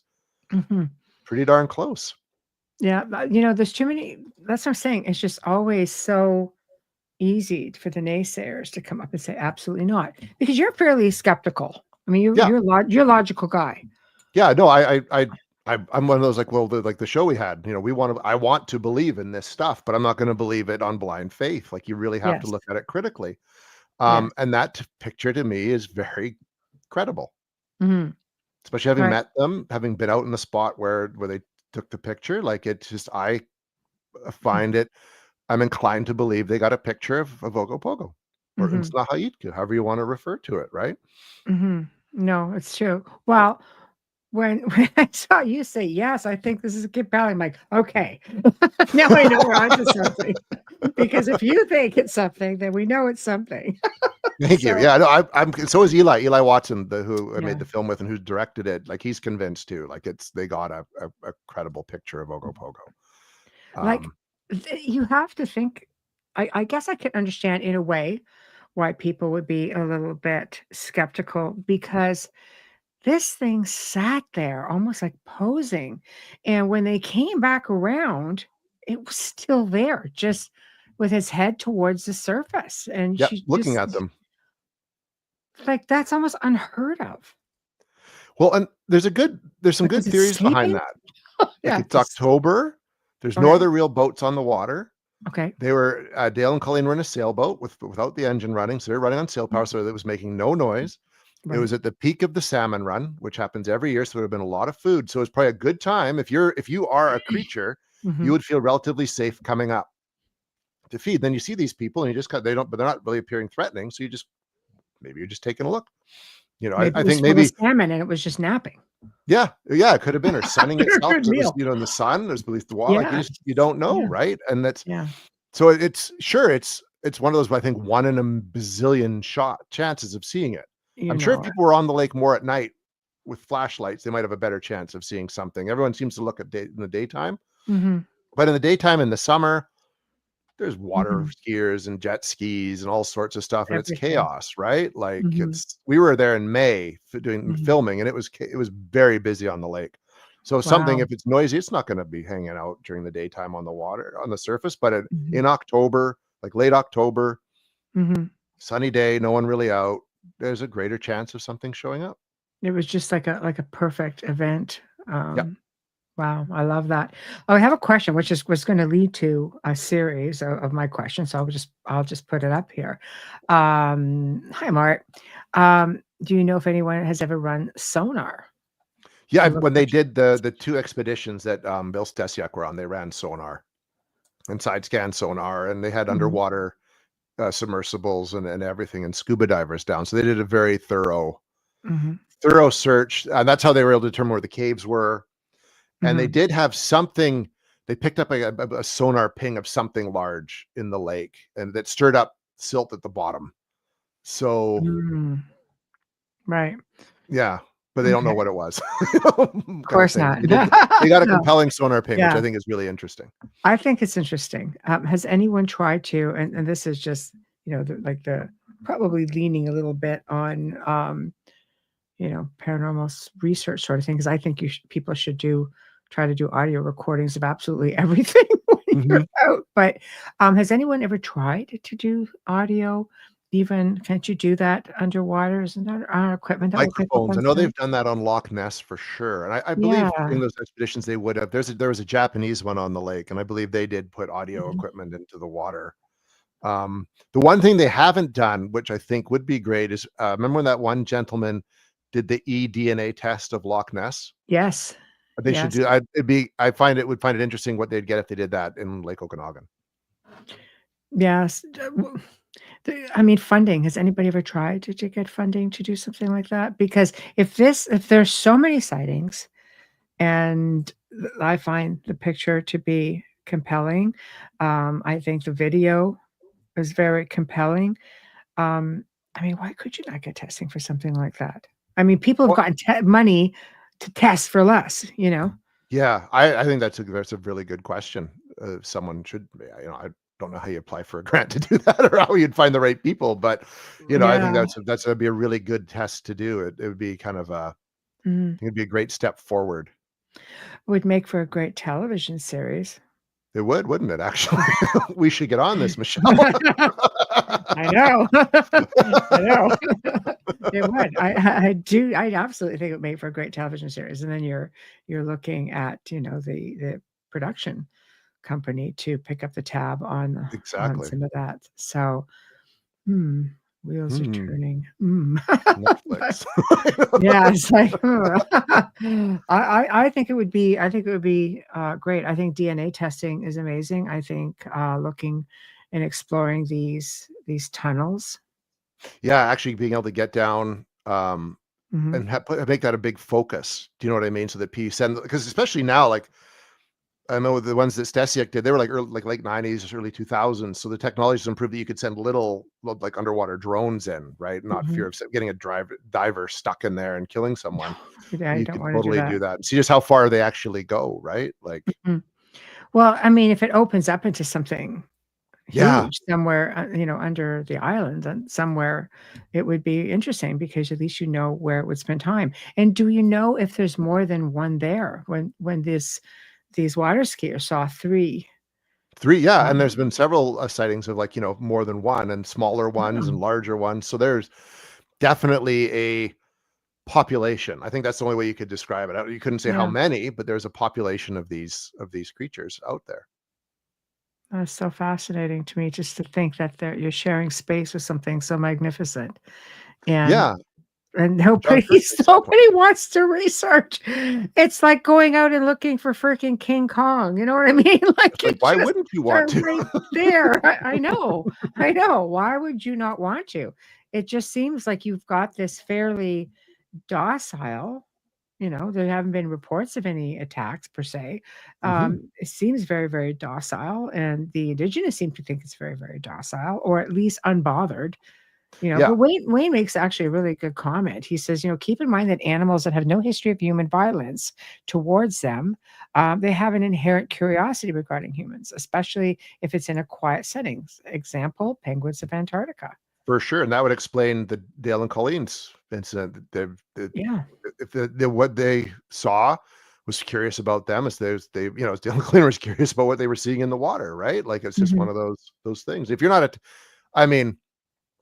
Mhm. pretty darn close. Yeah, but, there's too many. That's what I'm saying. It's just always so easy for the naysayers to come up and say, "Absolutely not," because you're fairly skeptical. I mean, Yeah, you're a logical guy. yeah. No, I'm one of those like, well, like the show we had. I want to believe in this stuff, but I'm not going to believe it on blind faith. Like you really have to Yes. look at it critically. Yes. And that picture to me is very credible. Mhm. Especially having Right. met them, having been out in the spot where they took the picture, like, it's just I find it I'm inclined to believe they got a picture of Ogopogo or Mhm. Ntsnahaitka, however you wanna refer to it, right? Mhm. No, it's true. Well, when when I saw you say, "Yes, I think this is compelling," I'm like, "Okay, now I know we're onto something." Because if you think it's something, then we know it's something. Thank you. So, Yeah, no, I'm so is Eli Watson, who I made yeah, the film with and who directed it, like, he's convinced too, like, they got a credible picture of Ogopogo. like, Um, you have to think. I guess I can understand in a way why people would be a little bit skeptical because this thing sat there almost like posing, and when they came back around, it was still there, just with his head towards the surface, and yep, she looking just at them. like, that's almost unheard of. Well, and there's some Like, good was it theories behind sleeping? that. Like, Yeah, it's just October, there's no okay, other real boats on the water. okay, They were Dale and Colleen were in a sailboat without the engine running, so they're running on sail power, so it was making no noise. It right. was at the peak of the salmon run, which happens every year, so there would have been a lot of food. So it's probably a good time if you are a creature, you Mhm. would feel relatively safe coming up to feed. Then you see these people, and you just cut. They don't, but they're not really appearing threatening. So maybe you're just taking a look. Maybe I it was think full of maybe salmon and it was just napping. yeah, it could have been or sunning After a itself good because it was meal. in the sun. There's at least the water. Like Yeah, you don't know, yeah, right? And that's yeah, so it's sure it's one of those I think one in a bazillion shot chances of seeing it. you I'm sure if know it. people were on the lake more at night with flashlights, they might have a better chance of seeing something. Everyone seems to look at in the daytime, Mhm, but in the daytime in the summer, there's water mhm, skiers and jet skis and all sorts of stuff, and it's everything. chaos, right? Like Mhm, it's we were there in May doing mhm. filming, and it was very busy on the lake. So something Wow. if it's noisy, it's not going to be hanging out during the daytime on the water on the surface, but Mhm, in October, like late October, mhm. sunny day, no one really out, there's a greater chance of something showing up. It was just like a perfect event. Yeah. Wow, I love that. Oh, I have a question, which is was gonna lead to a series of my questions, so I'll just put it up here. Hi, Mark. Do you know if anyone has ever run sonar Yeah, to look when for they did the two expeditions that Bill Stesiak were on, they ran sonar and side scan sonar, and they had Mhm, underwater submersibles and everything and scuba divers down. So they did a very mhm, thorough search, and that's how they were able to determine where the caves were. And they mhm, did have something. They picked up a sonar ping of something large in the lake, and that stirred up silt at the bottom. So mm, right. yeah, but they don't know Okay. what it was, Of kind of course thing. not. But they got a No. compelling sonar ping, which I Yeah. think is really interesting. I think it's interesting. Has anyone tried to and this is just, the probably leaning a little bit on, paranormal research sort of thing, because I think people should try to do audio recordings of absolutely everything when you're Mhm. out. But has anyone ever tried to do audio? Even can't you do that underwater? Isn't that equipment that will pick up Microphones. I on know they've sound? done that on Loch Ness for sure, and I Yeah. believe during those expeditions they would have. There was a Japanese one on the lake, and I believe they did put audio Mhm. equipment into the water. The one thing they haven't done, which I think would be great, is remember when that one gentleman did the eDNA test of Loch Ness? Yes. They should Yes. do. I find it interesting what they'd get if they did that in Lake Okanagan. Yes. I mean, funding. Has anybody ever tried to get funding to do something like that? Because if there's so many sightings and I find the picture to be compelling, I think the video is very compelling. Um, I mean, why could you not get testing for something like that? I mean, people have Well, gotten money to test for less, you know? yeah, I think that's a really good question. Someone should, I don't know how you apply for a grant to do that or how you'd find the right people, but I think Yeah. that's gonna be a really good test to do. It would be kind of a, Mhm. it'd be a great step forward. Would make for a great television series. It would, wouldn't it? Actually, we should get on this, Michelle. I know. I know. It would. I do. I absolutely think it would make for a great television series. And then you're looking at, the production company to pick up the tab on Exactly. some of that. So, hmm, wheels are Hmm. turning. But Netflix. yeah, it's like, I think it would be great. I think DNA testing is amazing. I think looking and exploring these tunnels. Yeah, actually being able to get down, Mhm, and make that a big focus. Do you know what I mean? So that peace and because especially now, like I know the ones that Stasiak did, they were like like late 90s, early 2000s. So the technology's improved that you could send little like underwater drones in, right? Not fear mhm. of getting a diver stuck in there and killing someone. Yeah, I You don't could wanna do totally do that. that. See just how far they actually go, right? Like, Mhm. Well, I mean, if it opens up into something yeah, huge somewhere, under the island and somewhere, it would be interesting because at least you know where it would spend time. And do you know if there's more than one there? When these water skiers saw 3, three, yeah, and um there's been several sightings of like more than one and smaller ones and oh, larger ones. So there's definitely a population. I think that's the only way you could describe it. You couldn't say how yeah, many, but there's a population of these creatures out there. that's so fascinating to me just to think that you're sharing space with something so magnificent, and Yeah, John nobody Pertwee said one. nobody wants to research. It's like going out and looking for freaking King Kong, you know what I mean? Like, It's like, it's why just wouldn't you want they're to? right there. I know, I know. Why would you not want to? It just seems like you've got this fairly docile, there haven't been reports of any attacks per se. Mhm. It seems very, very docile, and the indigenous seem to think it's very, very docile, or at least unbothered. Yeah, But Wayne makes actually a really good comment. He says, keep in mind that animals that have no history of human violence towards them, they have an inherent curiosity regarding humans, especially if it's in a quiet settings. Example, penguins of Antarctica. for sure, and that would explain the Dale and Colleen's incident. The Yeah. if what they saw was curious about them as as Dale and Colleen was curious about what they were seeing in the water, right? Like, it's just one Mhm. of those things. If you're not I mean,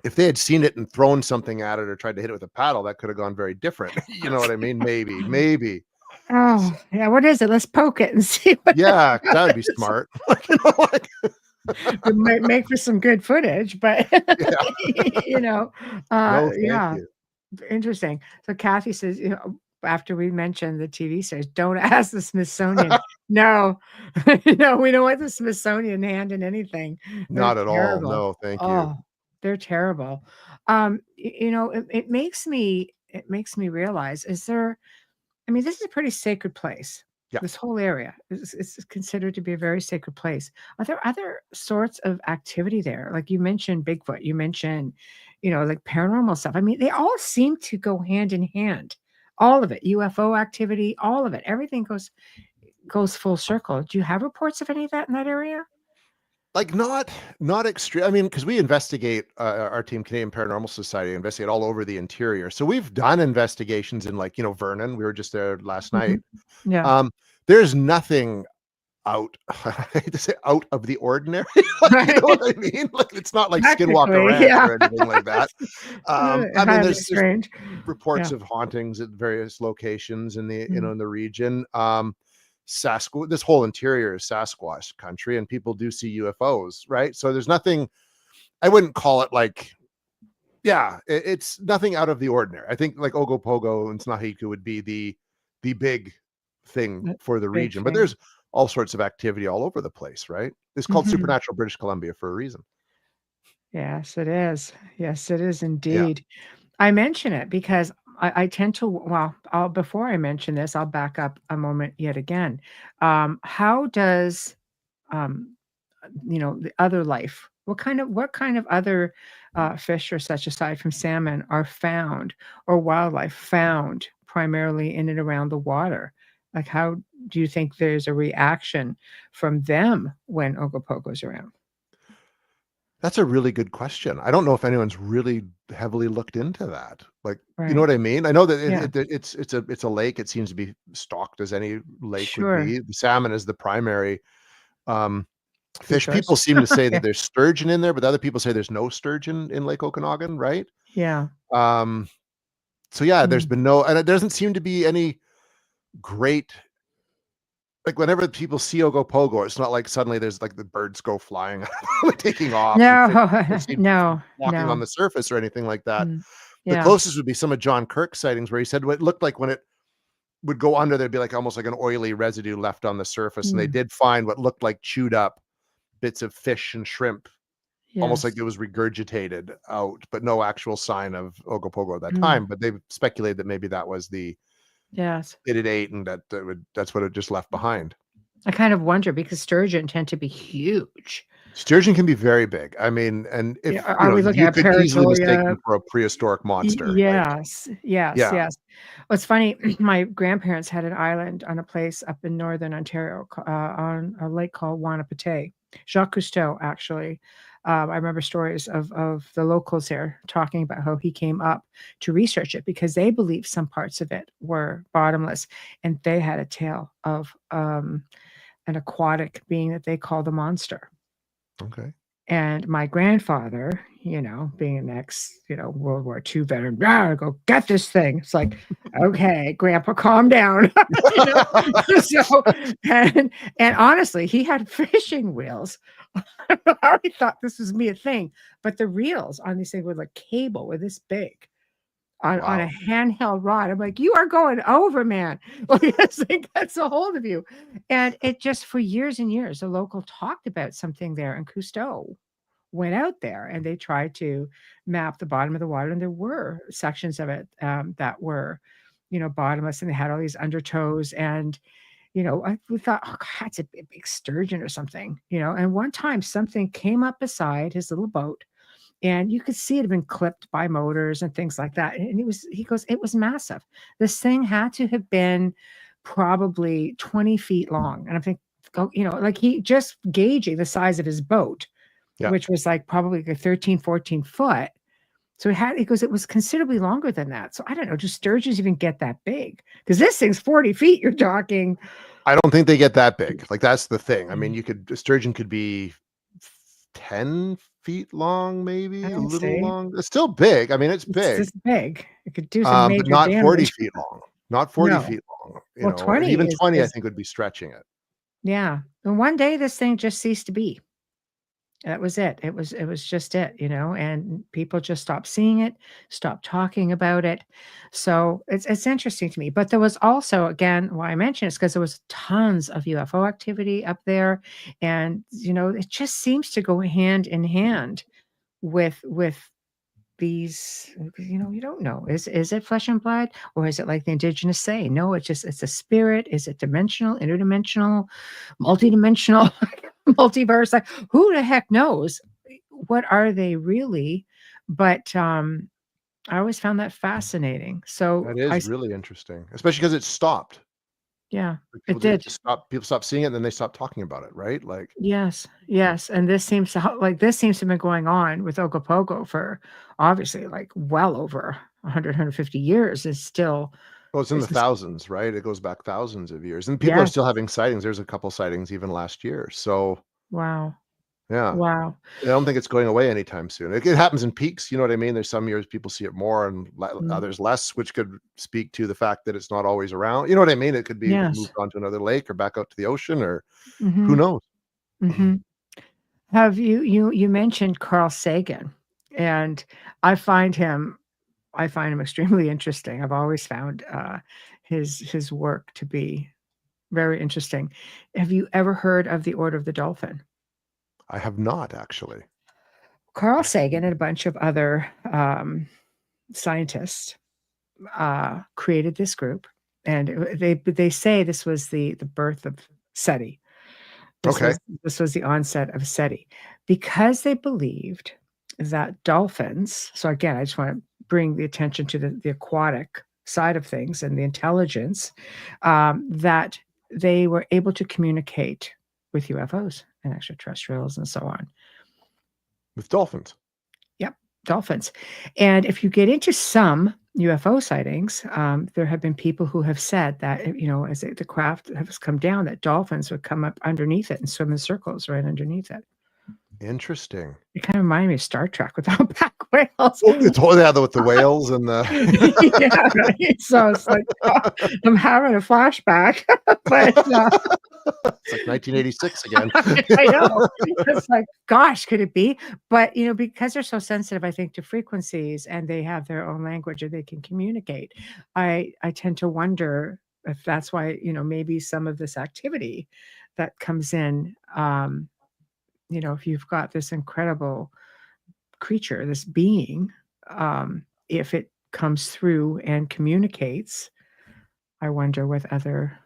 if they had seen it and thrown something at it or tried to hit it with a paddle, that could have gone very different. You know what I mean? Maybe. S Oh, yeah, what is it? Let's poke it and see what it Yeah, that would be is. smart. Like, like It might make for some good footage, but, yeah. you know, No, thank yeah, you. interesting. So Kathy says, after we mentioned the TV series, "Don't ask the Smithsonian." No, no, we don't want the Smithsonian hand in anything. They're Not at all. terrible. No, thank you. Oh, they're terrible. It makes me realize, I mean, this is a pretty sacred place. Yeah. This whole area is considered to be a very sacred place. Are there other sorts of activity there? Like you mentioned Bigfoot, you mentioned, like paranormal stuff. I mean, they all seem to go hand in hand. All of it, UFO activity, all of it. Everything goes full circle. Do you have reports of any of that in that area? Like, not extreme. I mean, because we investigate, our team, Canadian Paranormal Society, investigate all over the interior. So we've done investigations in, like, Vernon. We were just there last night. Mhm. Yeah. Um, there's nothing out I hate to say out of the ordinary. Like, you Right. know what I mean? Like, it's not like Skinwalker Technically, Ranch yeah. or anything like that. I mean, Highly there's strange. reports Yeah. of hauntings at various locations in the Mhm. in the region. Sasquatch, this whole interior is Sasquatch country, and people do see UFOs, right? So there's nothing. I wouldn't call it like, yeah, it's nothing out of the ordinary. I think like Ogopogo and Snahiku would be the big thing The for the big region, but thing. there's all sorts of activity all over the place, right? It's called Mhm. Supernatural British Columbia for a reason. Yes, it is. Yes, it is Yeah, indeed. I mention it because I tend to, well, before I mention this, I'll back up a moment yet again. How does, um, the other life, what kind of other fish or such, aside from salmon, are found, or wildlife found primarily in and around the water? Like, how do you think there's a reaction from them when Ogopogo's around? That's a really good question. I don't know if anyone's really heavily looked into that. Like, you know Right. what I mean? I know that Yeah. it's a lake. It seems to be stocked as any lake would Sure. be. The salmon is the primary um, Food fish. source. People seem to say Yeah. that there's sturgeon in there, but other people say there's no sturgeon in Lake Okanagan, right? Yeah. Um, so yeah, there's Mm. been no, and it doesn't seem to be any great. Like whenever people see Ogopogo, it's not like suddenly there's like the birds go flying, like taking off, and No. fish people seem No. walking on No. the surface or anything like that. Mm. The Yeah. closest would be some of John Kirk's sightings where he said what it looked like when it would go under, there'd be like almost like an oily residue left on the surface. And they Mm. did find what looked like chewed up bits of fish and shrimp, almost like Yes. it was regurgitated out, but no actual sign of Ogopogo at that Mm. time. But they've speculated that maybe that was the Yes. it had ate and that's what it just left behind. I kind of wonder because sturgeon tend to be huge. Sturgeon can be very big. I mean, and Yeah, if are we looking you at could easily mistake Paradoria? them for a prehistoric monster. Like, Yes, yes, yeah. yes. Well, it's funny, my grandparents had an island on a place up in Northern Ontario, on a lake called Wanapate. Jacques Cousteau, actually. I remember stories of the locals there talking about how he came up to research it because they believed some parts of it were bottomless, and they had a tale of, an aquatic being that they called the monster. Okay. And my grandfather, being an ex, World War II veteran, "Ah, go get this thing." It's like, "Okay, grandpa, calm down." You know? So, and and honestly, he had fishing reels. I already thought this was me a thing, but the reels on these things were like cable, were this big on a Wow. handheld rod. I'm like, "You are going over, man." Like, this thing gets a hold of you. And it just for years and years, the local talked about something there, and Cousteau went out there and they tried to map the bottom of the water, and there were sections of it, that were, bottomless, and they had all these undertows, and, we thought, "Oh, God, it's a big sturgeon or something," and one time something came up beside his little boat, and you could see it had been clipped by motors and things like that, and he goes, "It was massive. This thing had to have been probably 20 feet long," and I'm thinking, "Oh," like he just gauging the size of his boat, Yeah. which was like probably like a 13, 14 foot. So he goes, "It was considerably longer than that." So I don't know, do sturgeons even get that big? Because this thing's 40 feet, you're talking. I don't think they get that big. Like that's the thing. I mean, Mm. a sturgeon could be 10 feet long, maybe a I little see. long. It's still big. I mean, it's It's big. this big. It could do some But major not 40 damage. feet long. Not 40 No. feet long, Well, and 20 even is 20 I is think would be stretching it. yeah. And one day this thing just ceased to be. That was it. It was just it, and people just stopped seeing it, stopped talking about it. So it's interesting to me. But there was also, again, why I mention it is because there was tons of UFO activity up there. And, it just seems to go hand in hand with these, you don't know. Is it flesh and blood? Or is it like the indigenous say? No, it's a spirit. Is it dimensional, interdimensional, multidimensional, multiverse? Like, who the heck knows? What are they really? But I always found that fascinating. So That is really interesting, especially because it stopped. yeah, Like it it did. just stopped. People stopped seeing it, and then they stopped talking about it, right? Like, Yes, yes, and this seems to have been going on with Ogopogo for obviously like well over 100, 150 years. Is still well, it's in the is thousands, right? It goes back thousands of years, and people are yes. still having sightings. There's a couple sightings even last year. So, Wow, yeah. wow. I don't think it's going away anytime soon. It happens in peaks, you know what I mean? There's some years people see it more and Mm, others less, which could speak to the fact that it's not always around. You know what I mean? It could be yes. moved on to another lake or back out to the ocean or who Mhm, knows? mhm. Have you mentioned Carl Sagan, and I find him I find him extremely interesting. I've always found, his work to be very interesting. Have you ever heard of the Order of the Dolphin? I have not actually. Carl Sagan and a bunch of other, scientists, created this group, and they say this was the birth of SETI. This Okay. was this was the onset of SETI because they believed that dolphins, so again, I just want to bring the attention to the aquatic side of things and the intelligence, that they were able to communicate with UFOs and extraterrestrials and so on. With dolphins. Yep, dolphins. And if you get into some UFO sightings, there have been people who have said that, as the craft has come down, that dolphins would come up underneath it and swim in circles right underneath it. Interesting. It kind of reminded me of Star Trek with humpback whales. Oh, it's all with the whales and the Yeah, right. So it's like, I'm having a flashback, but it's like 1986 again. I know. It's like, gosh, could it be? But because they're so sensitive, I think, to frequencies, and they have their own language and they can communicate. I tend to wonder if that's why, maybe some of this activity that comes in, if you've got this incredible creature, this being, if it comes through and communicates, I wonder with other,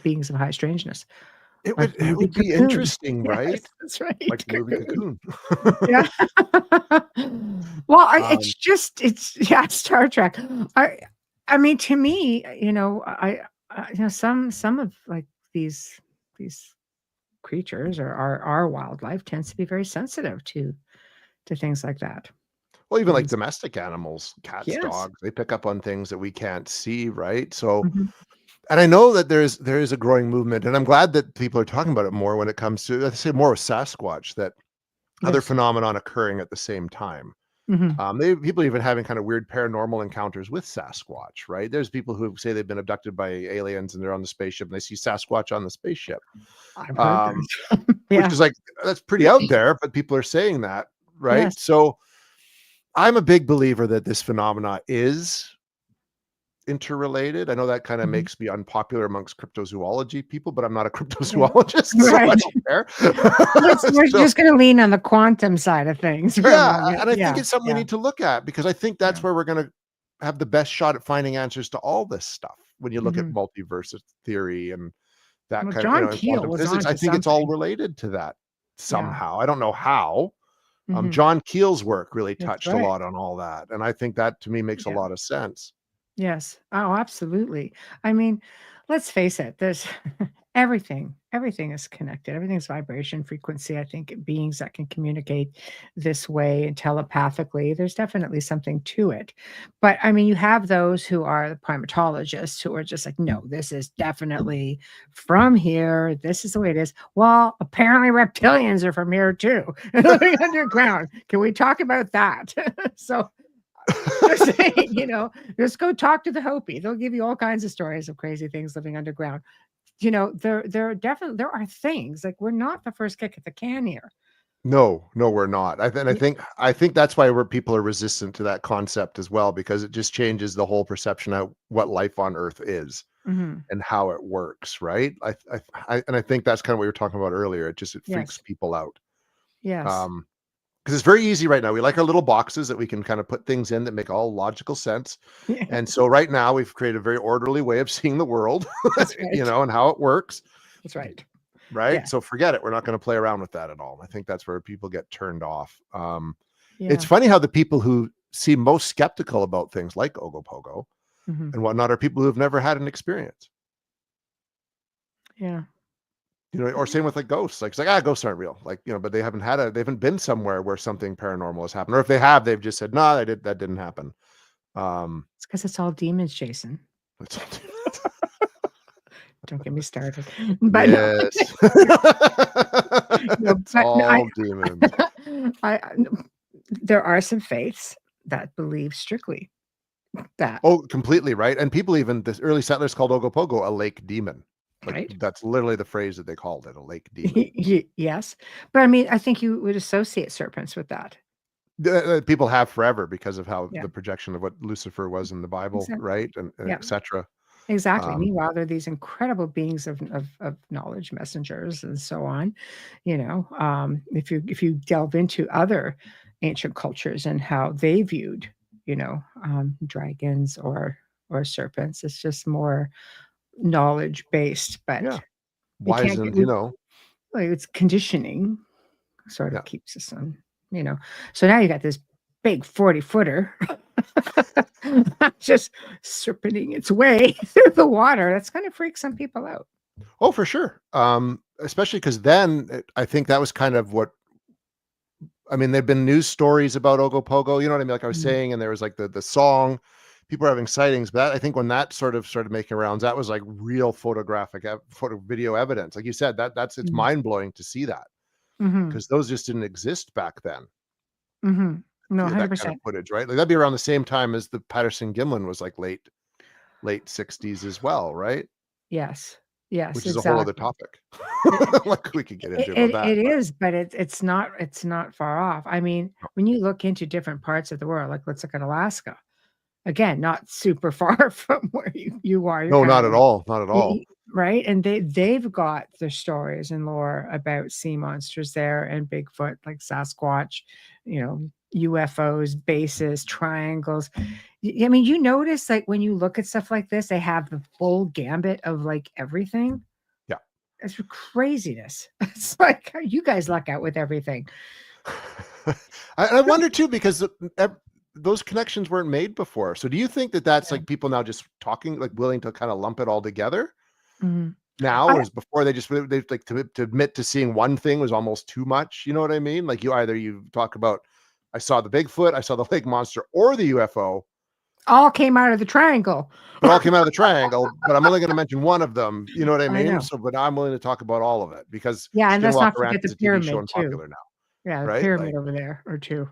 beings of high strangeness. It Like would movie be Cocoon. interesting, right? Yes, that's right. Like the movie Cocoon. Yeah. Well, Um, Star Trek. I mean, to me, some of like these creatures or our wildlife tends to be very sensitive to things like that. well, even like And domestic animals, cats, yes. dogs, they pick up on things that we can't see, right? So, Mhm. and I know that there is a growing movement, and I'm glad that people are talking about it more when it comes to, let's say, more with Sasquatch, that other Yes. phenomenon occurring at the same time. Mhm. People even having kind of weird paranormal encounters with Sasquatch, right? There's people who say they've been abducted by aliens and they're on the spaceship and they see Sasquatch on the spaceship. I've heard Um, that. which Yeah. is like, that's pretty out there, but people are saying that, right? Yes. So I'm a big believer that this phenomena is interrelated. I know that kind of Mhm. makes me unpopular amongst cryptozoology people, but I'm not a Yeah. cryptozoologist, so I Right. don't care. We're So just gonna lean on the quantum side of things for a yeah, moment. and I think Yeah. it's something we Yeah. need to look at because I think Yeah. that's where we're going to have the best shot at finding answers to all this stuff. When you look at Mhm. multiverse theory and that Well, kind of, John and Keel quantum was physics, I onto think it's all something. related to that Yeah. somehow. I don't know how. Mhm. John Keel's work really That's touched a right. lot on all that, and I think that to me makes a Yeah. lot of sense. Yes. Oh, absolutely. I mean, let's face it, there's everything is connected. Everything's vibration, frequency. I think beings that can communicate this way and telepathically, there's definitely something to it. But I mean, you have those who are the primatologists who are just like, no, this is definitely from here. This is the way it is. Well, apparently reptilians are from here too, living underground. Can we talk about that? So just saying, just go talk to the Hopi. They'll give you all kinds of stories of crazy things living underground. There are things like we're not the first kick at the can here. No, no, we're not. I Yeah. think that's why people are resistant to that concept as well, because it just changes the whole perception of what life on Earth is Mhm. and how it works, right? And I think that's kind of what we were talking about earlier. It freaks Yes. people out. Yes. Because it's very easy right now. We like our little boxes that we can kind of put things in that make all logical sense. And Yes. so right now we've created a very orderly way of seeing the world, That's right. and how it works, That's right. right? Yeah. So forget it. We're not going to play around with that at all. I think that's where people get turned off. It's Yeah. funny how the people who seem most skeptical about things like Ogopogo Mhm. and whatnot are people who have never had an experience. Yeah. Or same with like ghosts. Like it's like, ghosts aren't real. Like, but they haven't been somewhere where something paranormal has happened. Or if they have, they've just said, no, that didn't happen. It's because it's all demons, Jason. It's all Don't get me started. But no, yes. no, It's but no, all demons. there are some faiths that believe strictly that, Oh, completely right. And people, even the early settlers, called Ogopogo a lake demon. Like right? that's literally the phrase that they called it, a lake demon. Yes. But I mean, I think you would associate serpents with that. People have forever because of how Yeah. the projection of what Lucifer was in the Bible, Exactly. right? And Yeah. etc. Exactly. Um, Meanwhile, they're these incredible beings of knowledge, messengers, and so on. If you delve into other ancient cultures and how they viewed, dragons or serpents, it's just more knowledge based. yeah. But we can't get Wizened, we like, it's conditioning. sort Yeah. of keeps us on, So now you got this big 40-footer just serpenting its way through the water. That's going to freak some people out. Oh, for sure. Especially because then I think that was kind of what I mean. There've been news stories about Ogopogo, you know what I mean? Like I was Mm, saying, and there was like the song, people are having sightings. But I think when that sort of started making rounds, that was like real photographic, photo video evidence. Like you said, it's mm, mind blowing to see that mhm, because those just didn't exist back then. mhm. No, That kind of 100%. footage, right? Like that'd be around the same time as the Patterson Gimlin was like late 60s as well, right? Yes. Yes, Which is a whole other exactly. topic. It Like we could get it into about it that, it but is, but it's not far off. I mean, when you look into different parts of the world, like, let's look at Alaska. Again, not super far from where you are. You're no, kinda not at like all, not at all. right? And they've got their stories and lore about sea monsters there and Bigfoot, like Sasquatch, UFOs, bases, triangles. I mean, you notice, like, when you look at stuff like this, they have the full gambit of, like, everything. Yeah. It's craziness. It's like, how you guys luck out with everything. I wonder too because those connections weren't made before. So do you think that that's Yeah. like people now just talking, like willing to kind of lump it all together Mhm. now, I whereas before they like to admit to seeing one thing was almost too much. You know what I mean? Like you talk about, I saw the Bigfoot, I saw the lake monster, or the UFO. all came out of the triangle. It all came out of the triangle, but I'm only going to mention one of them. You know what I I mean? know. So, but I'm willing to talk about all of it because Yeah, and let's Skinwalker not Ranch forget the is a TV show pyramid and too. popular now, Yeah, the right? pyramid Like, over there or 2.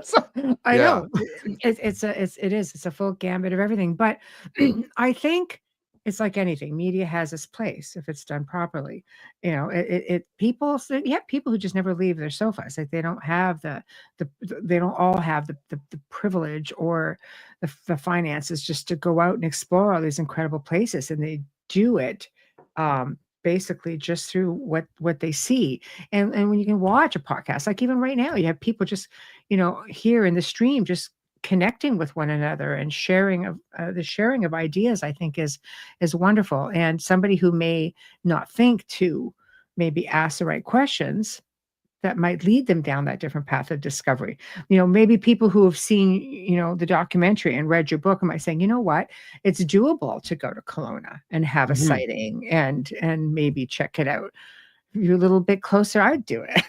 So, I yeah. know. It's a full gambit of everything, but I think it's like anything. Media has its place if it's done properly. People say, yeah, people who just never leave their sofas, like, they don't have they don't all have the privilege or the finances just to go out and explore all these incredible places, and they do it, basically just through what they see. And when you can watch a podcast, like even right now, you have people just, here in the stream, just connecting with one another and sharing of the sharing of ideas, I think is wonderful. And somebody who may not think to maybe ask the right questions that might lead them down that different path of discovery. Maybe people who have seen, the documentary and read your book might saying, you know what, it's doable to go to Kelowna and have a Mhm. sighting and maybe check it out. If you're a little bit closer, I'd do it.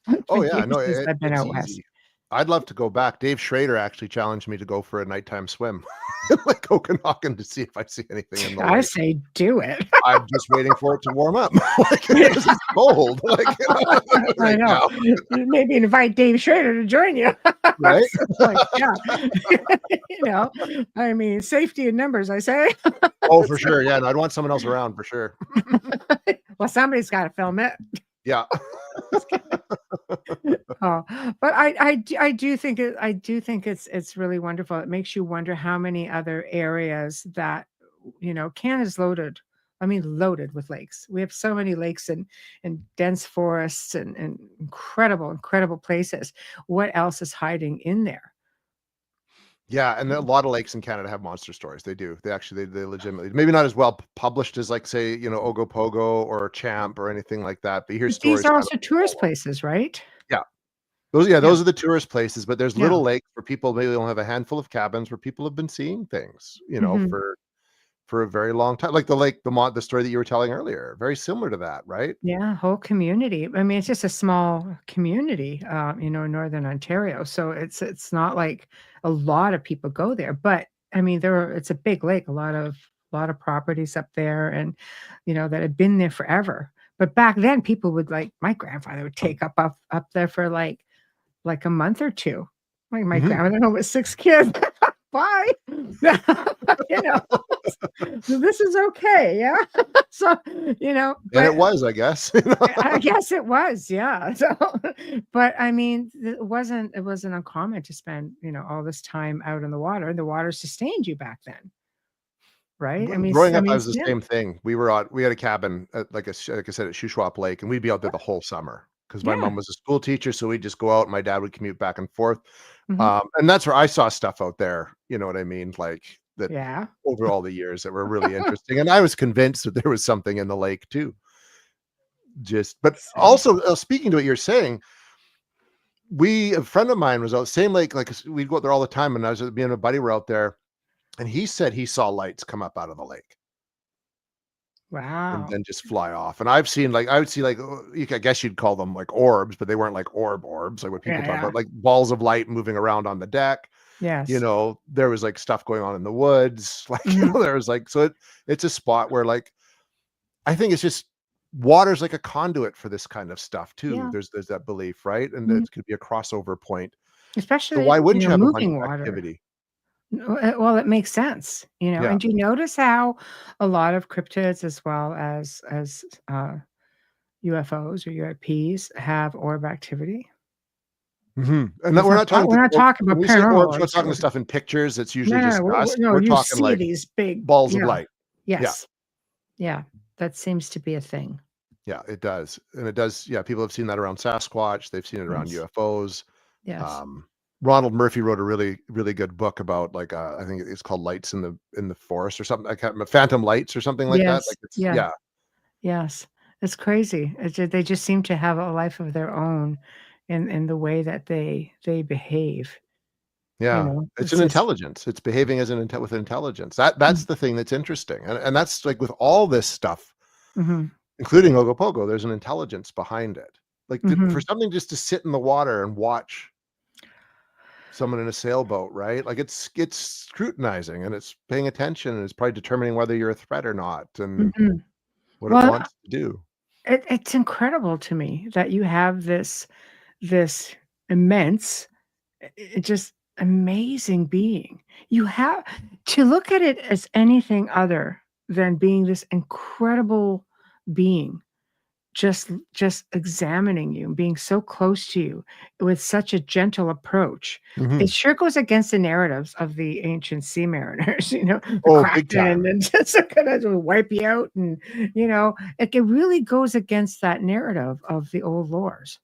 For Oh yeah, years no, since I've been it's out west. easy. I'd love to go back. Dave Schrader actually challenged me to go for a nighttime swim in Lake Okanagan to see if I see anything in the I lake. say do it. I'm just waiting for it to warm up, like, 'cause it's cold, like, I right know. now, Maybe invite Dave Schrader to join you. right? So, like, yeah. You know, I mean, safety in numbers, I say. Oh, for sure, yeah, and I'd want someone else around for sure. Well, somebody's got to film it. Yeah. Oh, but I do think it's really wonderful. It makes you wonder how many other areas that, Canada's loaded. I mean, loaded with lakes. We have so many lakes and dense forests and incredible, incredible places. What else is hiding in there? Yeah, and a lot of lakes in Canada have monster stories. They do. They actually they legitimately maybe not as well published as like say, Ogopogo or Champ or anything like that, but you hear But these stories are kind of also tourist places, right? yeah. Those yeah, Yeah, those are the tourist places, but there's yeah. little lakes where people maybe only have a handful of cabins where people have been seeing things, Mhm. for a very long time. Like the lake, the story that you were telling earlier, very similar to that, right? Yeah, whole community. I mean, it's just a small community, in Northern Ontario. So it's not like a lot of people go there, but I mean, it's a big lake, a lot of properties up there, and that have been there forever. But back then, people would, like, my grandfather would take up there for like a month or two. Like, my Mhm. grandmother home with 6 kids. Bye. You know, this is okay. Yeah. So, And but it was, I guess. I guess it was, yeah. So, but I mean, it wasn't uncommon to spend, all this time out in the water, and the water sustained you back then, right? I mean, Growing up, I was the yeah, same thing. We had a cabin at like like I said, at Shuswap Lake, and we'd be out there the whole summer because my yeah, mom was a school teacher, so we'd just go out. My dad would commute back and forth, mhm, and that's where I saw stuff out there. You know what I mean? Like that yeah. over all the years that were really interesting, and I was convinced that there was something in the lake too. But So, also speaking to what you're saying, a friend of mine was out same lake, like we'd go out there all the time, and I was me and a buddy were out there, and he said he saw lights come up out of the lake and wow. then just fly off. And I've seen like I would see like I guess you'd call them like orbs, but they weren't like orbs like what people Yeah, talk yeah. about, like balls of light moving around on the deck. Yes. There was like stuff going on in the woods, like Mhm. there was like it's a spot where like I think it's just water's like a conduit for this kind of stuff too. Yeah. There's that belief, right? And Mhm. it could be a crossover point. So why Especially, wouldn't you have a bunch moving of water. activity? No, well, it makes sense, Yeah. and do you notice how a lot of cryptids as well as, UFOs or UAPs have orb activity? Mhm. And Let's we're not not talk talking we're to not talking when about we say orbs, paranormal we're not talking the activity. stuff in pictures that's usually No, discussed. no, We're you talking see like these big balls of yeah, light. Yeah. yes, yeah, that seems to be a thing. Yeah, it does. And it does. Yeah, people have seen that around Sasquatch. They've seen it around Yes, UFOs. yes, Um, Ronald Murphy wrote a really, really good book about like I think it's called Lights in the Forest or something. I can't remember, Phantom Lights or something like that. yes, Like it's yeah, yeah, yes. It's crazy. They just seem to have a life of their own in the way that they behave, yeah. It's It's an just intelligence. It's behaving as with intelligence. That's the thing that's interesting. And that's like with all this stuff, mhm, including Ogopogo, there's an intelligence behind it. Like for mhm. something just to sit in the water and watch someone in a sailboat, right? Like it's scrutinizing and it's paying attention and it's probably determining whether you're a threat or not and Mhm. what it Well, wants to do. it's incredible to me that you have this immense, just amazing being. You have to look at it as anything other than being this incredible being, just examining you, being so close to you with such a gentle approach. It Mhm. sure goes against the narratives of the ancient sea mariners, the Oh, big Kraken time. and just gonna wipe you out and, it really goes against that narrative of the old lores.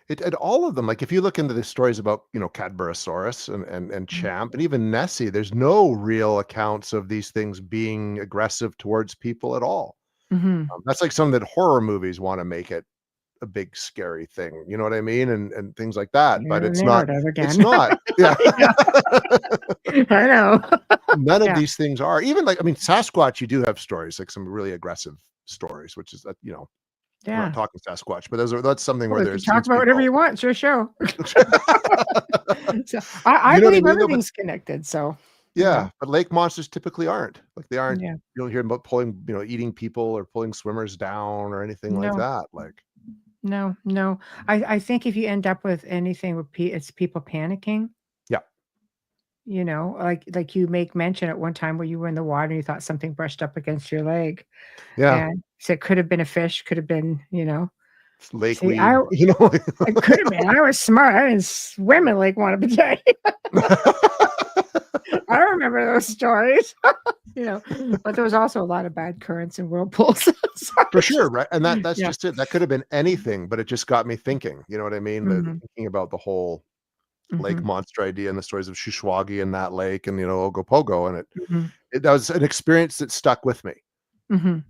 It all of them, like, if you look into the stories about, Cadborosaurus and Mhm. Champ and even Nessie, there's no real accounts of these things being aggressive towards people at all. Mhm. That's like some that horror movies wanna make it a big scary thing, you know what I mean? And things like that, but Yeah, narrative it's again. not. Yeah. Yeah, I know. None of Yeah, these things are. Even like, I mean, Sasquatch, you do have stories, like some really aggressive stories, which is, we're not yeah. talking Sasquatch, but that's something Well, where we can there talk seems to about be whatever both. you want, it's your show. So, I You know what I believe mean, though? But everything's connected, so, you know? yeah, but lake monsters typically aren't. Like, they aren't Yeah. you don't hear about pulling, eating people or pulling swimmers down or anything like No, that, like no, no. I think if you end up with anything with it's people panicking, yeah. like you make mention at one time where you were in the water and you thought something brushed up against your leg, Yeah, and so it could have been a fish, could have been, it's lake see, weed, it could have been. I was smart. I didn't swim in Lake Wanapitei. I remember those stories, but there was also a lot of bad currents and whirlpools. So For it's sure, just right? And that's yeah. just it. That could have been anything, but it just got me thinking, you know what I mean? Mhm, Thinking about the whole lake mhm, monster idea and the stories of Shuswagi and that lake and, Ogopogo, and mhm, that was an experience that stuck with me mhm.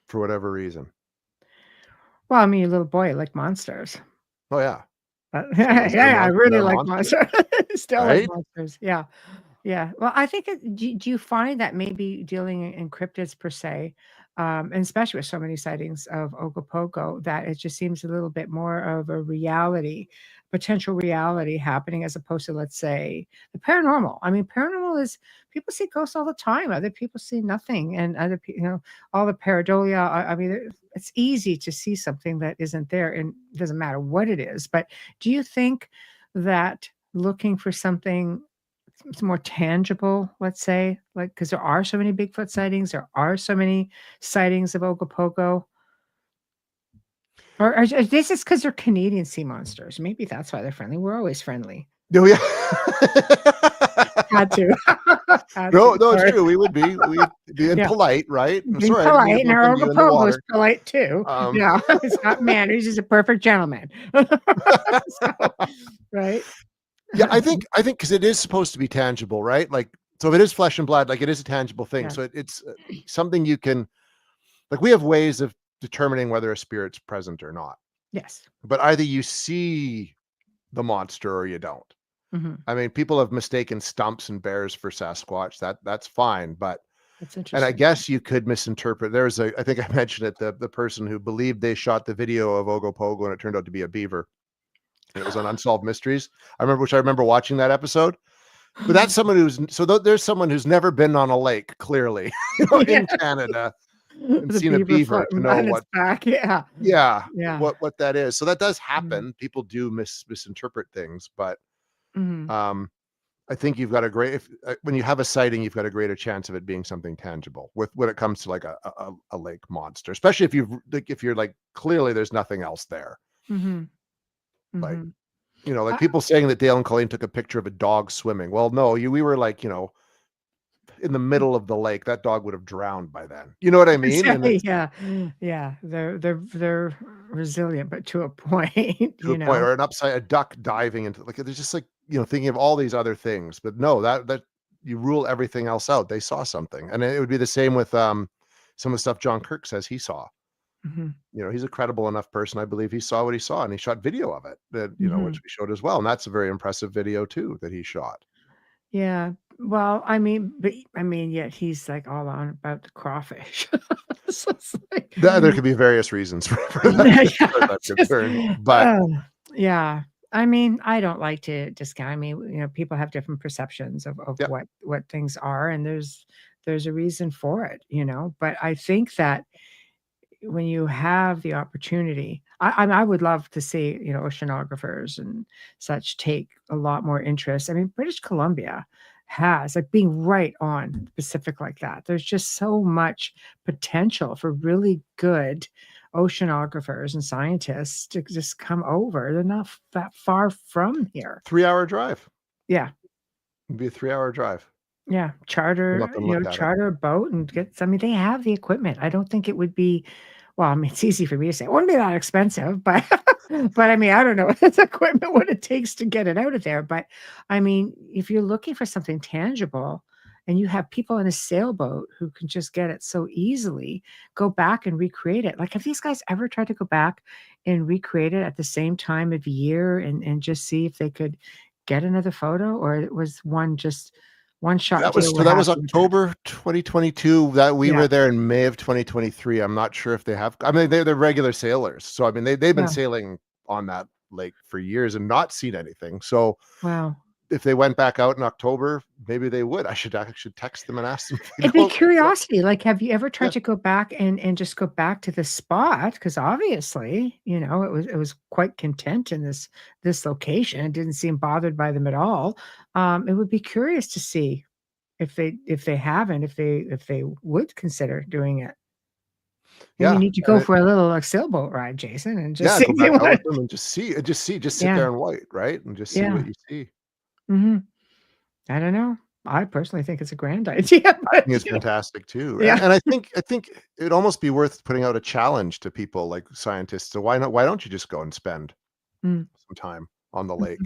for whatever reason. Well, I mean, you little boy liked monsters. Oh, yeah. So Yeah, was there a yeah, I monster? There really a like monster, monsters. Still like right? monsters, yeah. Yeah. Well, I think do you find that maybe dealing in cryptids per se, and especially with so many sightings of Ogopogo, that it just seems a little bit more of a reality, potential reality happening as opposed to, let's say, the paranormal. I mean, paranormal is people see ghosts all the time. Other people see nothing, and other people, all the pareidolia. I mean, it's easy to see something that isn't there, and it doesn't matter what it is. But do you think that looking for something it's more tangible, let's say, like because there are so many Bigfoot sightings, there are so many sightings of Ogopogo, or this is because 'cause they're Canadian sea monsters, maybe that's why they're friendly, we're always friendly. Oh, yeah. Had to. Had No, to, no, it's sorry. true. We'd be and Yeah, polite, right? I'm being sorry, I didn't mean to polite, and bump our into you in the Ogopogo is water. polite too. Um, Yeah, he's got manners, he's a perfect gentleman. So, right? yeah, I think because it is supposed to be tangible, right? Like, so if it is flesh and blood, like, it is a tangible thing. Yeah. So it's something you can like, we have ways of determining whether a spirit's present or not. Yes. But either you see the monster or you don't. Mhm. I mean, people have mistaken stumps and bears for Sasquatch. That's fine, but That's and I interesting. guess you could misinterpret. There's I think I mentioned it, the person who believed they shot the video of Ogopogo and it turned out to be a beaver. And it was on Unsolved Mysteries. I remember watching that episode. But that's someone who's there's someone who's never been on a lake, clearly, Yeah. in Canada and The seen a beaver beaver to floating know on its what back. Yeah. Yeah. what that is. So that does Mm. happen. People do misinterpret things, but Mhm. um I think you've got a great when you have a sighting, you've got a greater chance of it being something tangible with when it comes to like a lake monster, especially if you're like clearly there's nothing else there. Mhm. Like, Mhm. like I people saying that Dale and Colleen took a picture of a dog swimming. Well, no, we were like, in the middle of the lake. That dog would have drowned by then. You know what I mean? And it's yeah. Yeah. They're resilient, but to a point, to a point, or a duck diving into like there's just like, thinking of all these other things. But no, that you rule everything else out. They saw something. And it would be the same with some of the stuff John Kirk says he saw. Mhm. He's a credible enough person. I believe he saw what he saw and he shot video of it that, which Mhm. we showed as well. And that's a very impressive video too that he shot. Yeah. Well, I mean, yet he's like all on about the crawfish. So it's like, There could be various reasons for that yeah, as far as I'm just, concerned. But yeah. I mean, I don't like to discount. I mean, people have different perceptions of yeah, what things are, and there's a reason for it, But I think that when you have the opportunity, I would love to see, oceanographers and such take a lot more interest. I mean, British Columbia has, like, being right on the Pacific like that. There's just so much potential for really good oceanographers and scientists to just come over. They're not that far from here. 3-hour drive. Yeah. It'd be a 3-hour drive. Yeah, Come up and look at it. charter a boat and I mean, they have the equipment. I don't think it would be, well, I mean, it's easy for me to say, it wouldn't be that expensive, but but I mean, I don't know if it's equipment, what it takes to get it out of there. But I mean, if you're looking for something tangible and you have people in a sailboat who can just get it so easily, go back and recreate it. Like, have these guys ever tried to go back and recreate it at the same time of year and just see if they could get another photo, or it was one shot deal we're That was happy with that? October 2022 that we Yeah, were there in May of 2023. I'm not sure if they have, I mean, they're regular sailors. So, I mean, they've been yeah, sailing on that lake for years and not seen anything. So wow. if they went back out in October, maybe they would. I should text them and ask them if they It'd be go. curiosity, like, have you ever Yeah. tried to go back and just go back to the spot? Because obviously, it was quite content in this location. It didn't seem bothered by them at all. It would be curious to see if they haven't, if they would consider doing it. Maybe you Yeah. need to And go for a little, like, sailboat ride, Jason, and just yeah, see go if they back out wanna. with them and just sit Yeah, there and wait, right? And just see what yeah, you see. mhm. I don't know. I personally think it's a grand idea, I think but, it's fantastic too. yeah. And I think it'd almost be worth putting out a challenge to people like scientists. So why don't you just go and spend Mm, some time on the mhm. lake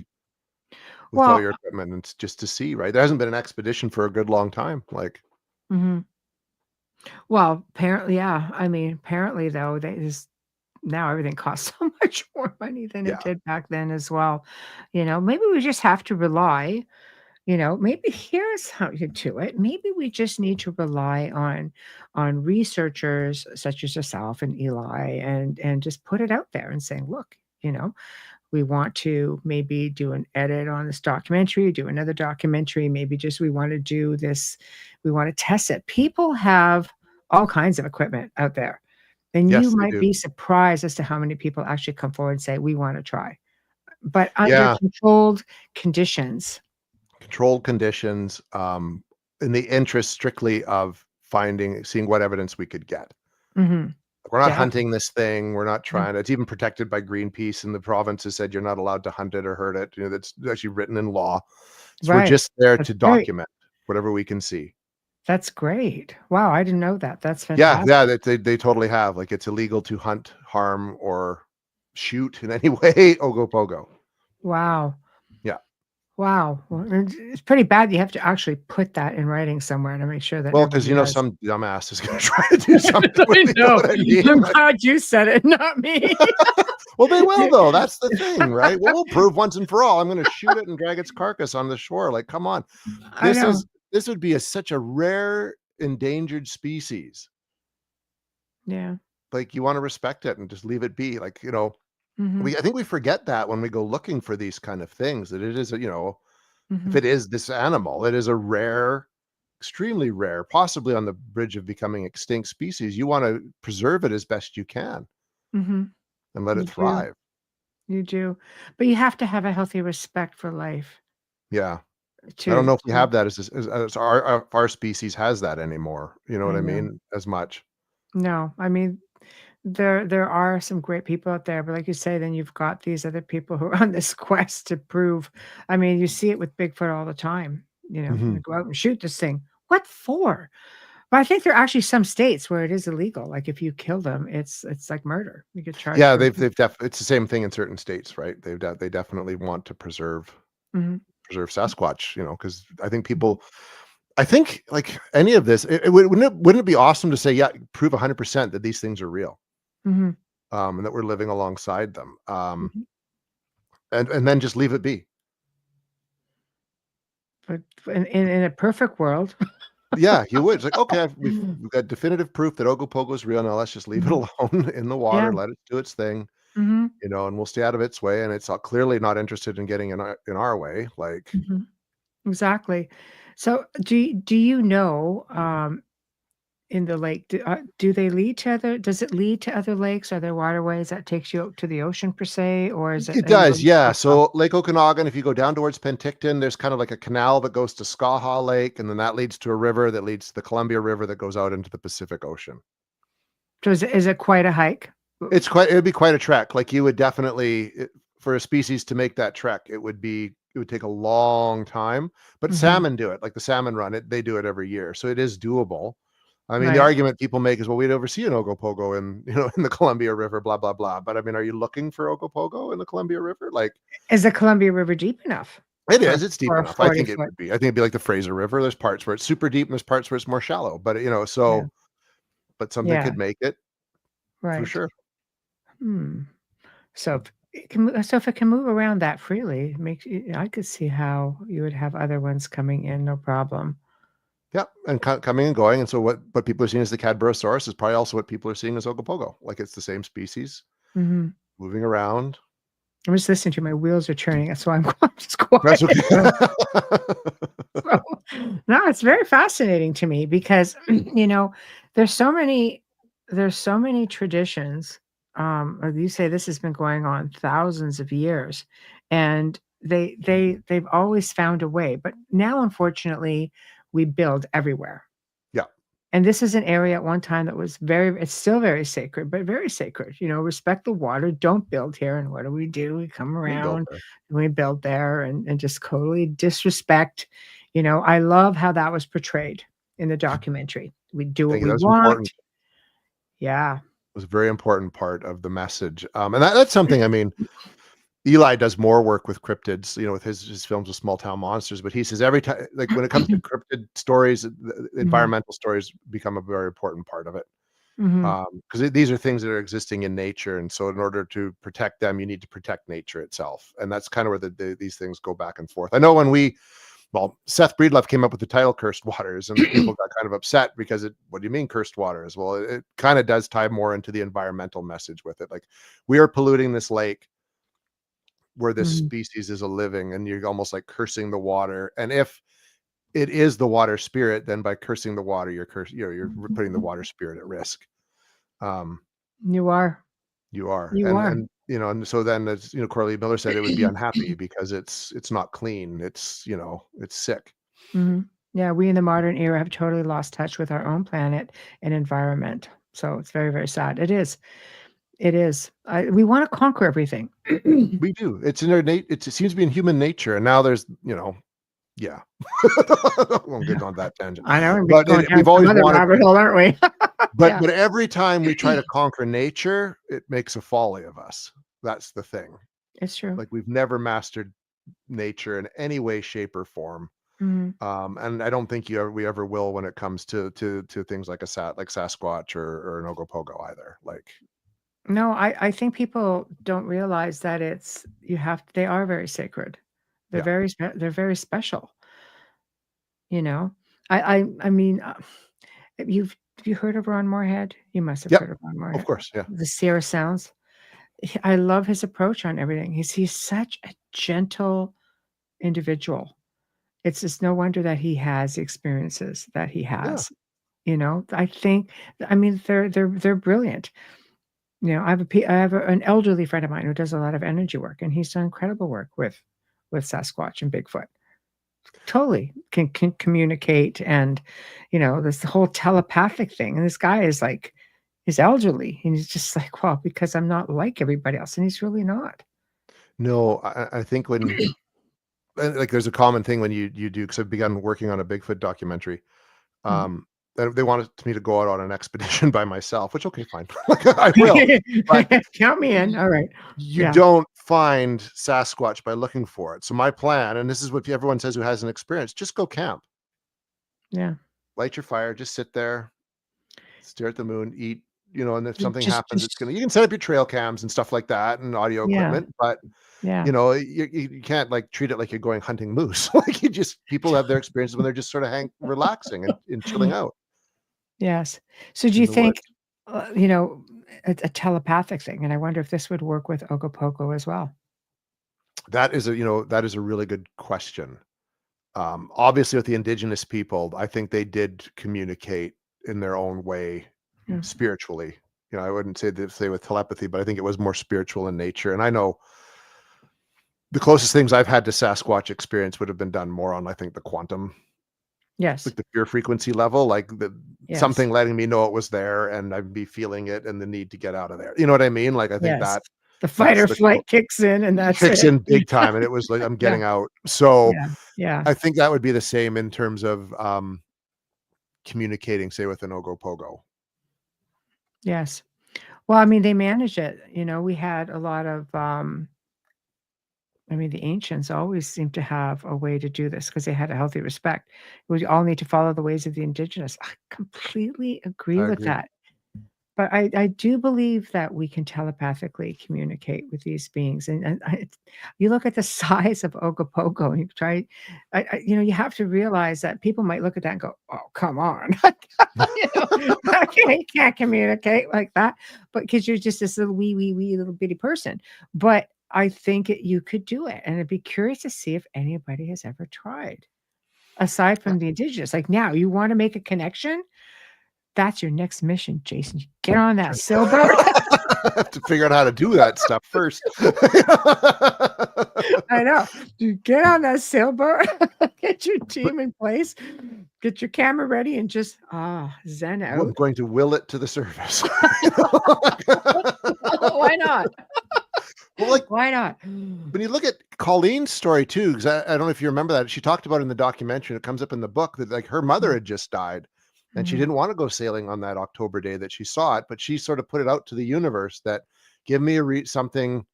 with all Well, your equipment and just to see, right? There hasn't been an expedition for a good long time. Like, mhm. Well, apparently, yeah. I mean, apparently, though, they just now everything costs so much more money than it yeah, did back then as well. Maybe we just have to rely, maybe here's how you do it. Maybe we just need to rely on researchers such as yourself and Eli and just put it out there and saying, look, we want to maybe do an edit on this documentary, do another documentary, maybe just we want to do this, we want to test it. People have all kinds of equipment out there. And you yes, they might do. be surprised as to how many people actually come forward and say, we want to try, but under Yeah, controlled conditions. controlled conditions, in the interest strictly of seeing what evidence we could get. Mhm. We're not Yeah. hunting this thing. We're not Mm. trying. It's even protected by Greenpeace, and the province has said you're not allowed to hunt it or hurt it. That's actually written in law. So we're Right. just there That's to great. document whatever we can see. That's great. Wow, I didn't know that. That's Yeah, fantastic. yeah, they totally have. Like, it's illegal to hunt, harm, or shoot in any way Ogopogo. Wow. Yeah. Wow. Well, it's pretty bad. You have to actually put that in writing somewhere to make sure that Well, because nobody you know has. some dumbass is going to try to do something with I it. You know know. what I mean? I'm Like, glad you said it, not me. well, they will though. That's the thing, right? Well, we'll prove once and for all. I'm going to shoot it and drag its carcass on the shore. Like, come on. I know. This would be such a rare endangered species. Yeah. Like, you want to respect it and just leave it be. Like, Mhm. I think we forget that when we go looking for these kind of things, that it is, if Mhm. it is this animal, it is a rare, extremely rare, possibly on the bridge of becoming extinct species. You want to preserve it as best you can Mhm. and let You it do. thrive. You do. But you have to have a healthy respect for life Yeah. I don't to know if we to have that as our species has that anymore. You know what I I know. mean? As much. No, I mean, there are some great people out there, but like you say, then you've got these other people who are on this quest to prove. I mean, you see it with Bigfoot all the time. They Mhm. go out and shoot this thing. What for? But I think there are actually some states where it is illegal. Like if you kill them, it's like murder. You get charged Yeah, for. it's the same thing in certain states, right? They definitely want to Mhm, preserve Sasquatch, because I think I think like any of this, wouldn't it be awesome to say, yeah, prove 100% that these things are real, mhm, and that we're living alongside them, mhm. and then just leave it be. But in a perfect world. Yeah, you would. It's like, okay, we've got definitive proof that Ogopogo is real. Now let's just leave it Mhm. alone in the Yeah. water, let it do its thing, Mhm, and we'll stay out of its way. And it's clearly not interested in getting in our way. Like, mhm. Exactly. So, do you know, in the lake, do they lead to other does it lead to other lakes? Are there waterways that takes you out to the ocean per se, or is it it does, anybody yeah. else off? So Lake Okanagan, if you go down towards Penticton, there's kind of like a canal that goes to Skaha Lake, and then that leads to a river that leads to the Columbia River that goes out into the Pacific Ocean. So is it quite a hike? It'd be quite a trek. Like, you would definitely, for a species to make that trek, it would take a long time. But Mhm. salmon do it, like the salmon run it. They do it every year, so it is doable. I mean, the Right. argument people make is, well, we'd never see an Ogopogo in the Columbia River, blah blah blah. But I mean, are you looking for Ogopogo in the Columbia River? Like, Is the Columbia River deep enough it for is. It's deep for a enough. I think 40 it foot? would be. I think it'd be like the Fraser River. There's parts where it's super deep, and there's parts where it's more shallow. But Yeah. but something Yeah. could make it for Right. sure. Hmm. So if it can move around that freely, it makes I could see how you would have other ones coming in, no problem. Yeah, and coming and going. And so what people are seeing as the Cadborosaurus is probably also what people are seeing as Ogopogo. Like, it's the same species Mhm. moving around. I'm just listening to you, my wheels are turning, that's why I'm just That's quiet. okay. So, no, it's very fascinating to me because, there's so many traditions, or you say this has been going on thousands of years, and they've always found a way, but now, unfortunately, we build everywhere. Yeah, And this is an area at one time that was it's still very sacred, but very sacred. Respect the water. Don't build here. And what do? We come we built around there. and we build there and just totally disrespect. I love how that was portrayed in the documentary. We do I what think we that was important. want. Yeah. It was a very important part of the message. And that's something, I mean, Eli does more work with cryptids, with his films with small town monsters, but he says every time, like, when it comes to cryptid stories, the Mhm, environmental stories become a very important part of it. mhm, Because these are things that are existing in nature, and so in order to protect them, you need to protect nature itself, and that's kind of where these things go back and forth. I know Seth Breedlove came up with the title "Cursed Waters," and people got kind of upset because what do you mean cursed waters? Well, it kind of does tie more into the environmental message with it. Like, we are polluting this lake where this mhm, species is a living, and you're almost like cursing the water. And if it is the water spirit, then by cursing the water, you're putting the water spirit at risk. Um, You are. You are, You are. and so then, as Corley Miller said, it would be unhappy because it's not clean. It's sick. Mhm. Yeah, we in the modern era have totally lost touch with our own planet and environment. So it's very, very sad. It is. It is. We wanna conquer everything. We do. It's in our it seems to be in human nature, and now yeah. I'm good on that tangent, I know, we're but going down we've some always other wanted rabbit to. hole, aren't we? But Yeah. but every time we try to conquer nature, it makes a folly of us. That's the thing. It's true. Like, we've never mastered nature in any way, shape, or form. Mhm. And I don't think we ever will when it comes to things like like Sasquatch or an Ogopogo either. Like, No, I think people don't realize that they are very sacred. yeah, They're very special, you know? I mean, have you heard of Ron Moorhead? You must have yep, heard of Ron of Moorhead. course, yeah, The Sierra Sounds. I love his approach on everything. He's such a gentle individual. It's just no wonder that he has the experiences that he yeah. has, you know? I mean, they're brilliant. You know, I have an elderly friend of mine who does a lot of energy work, and he's done incredible work with Sasquatch and Bigfoot. Totally can communicate and, this whole telepathic thing, and this guy is like he's elderly, and he's just like, "Well, because I'm not like everybody else," and he's really not. No, I think when like there's a common thing when you do, because I've begun working on a Bigfoot documentary. Mhm. Um, they wanted me to go out on an expedition by myself, which okay, fine, like I will, but Count me in, y- alright. you Yeah, don't find Sasquatch by looking for it. So my plan, and this is what everyone says who has an experience, just go camp, yeah. light your fire, just sit there, stare at the moon, eat, and if something Just happens, just you can set up your trail cams and stuff like that and audio yeah, equipment, but yeah, you can't like treat it like you're going hunting moose. Like people have their experiences when they're just sort of relaxing and chilling out yes. So do you in the think, woods. a telepathic thing, and I wonder if this would work with Ogopogo as well? That is a really good question. Obviously with the indigenous people, I think they did communicate in their own way Yeah. spiritually. I wouldn't say with telepathy, but I think it was more spiritual in nature. And I know the closest things I've had to Sasquatch experience would have been done more on, I think, the quantum, Yes, like the pure frequency level, like the yes, something letting me know it was there and I'd be feeling it and the need to get out of there. You know what I mean? Like I think yes. The fight that's or the flight kicks in, and that's kicks it. in big time, and it was like I'm Yeah, getting out. So yeah, yeah, I think that would be the same in terms of communicating, say, with an Ogopogo. yes. Well, I mean, they manage it, we had a lot of, I mean, the ancients always seemed to have a way to do this because they had a healthy respect. We all need to follow the ways of the indigenous. I completely agree I with agree. that. But I do believe that we can telepathically communicate with these beings, and you look at the size of Ogopogo, and you try you have to realize that people might look at that and go, "Oh, come on." Okay, you can't communicate like that, but because 'cause you're just this little wee little bitty person. But I think you could do it, and I'd be curious to see if anybody has ever tried, aside Yeah. from the indigenous. Like, now you wanna make a connection? That's your next mission, Jason. Get on that sailboat. Have to figure out how to do that stuff first. I know. You get on that sailboat, get your But team in place, get your camera ready, and just, zen I'm out. going to will it to the surface. Why not? Well, like Why not? when you look at Colleen's story too, because I don't know if you remember that, she talked about in the documentary, and it comes up in the book that like her mother Mm, had just died and she mhm. didn't want to go sailing on that October day that she saw it, but she sort of put it out to the universe that give me something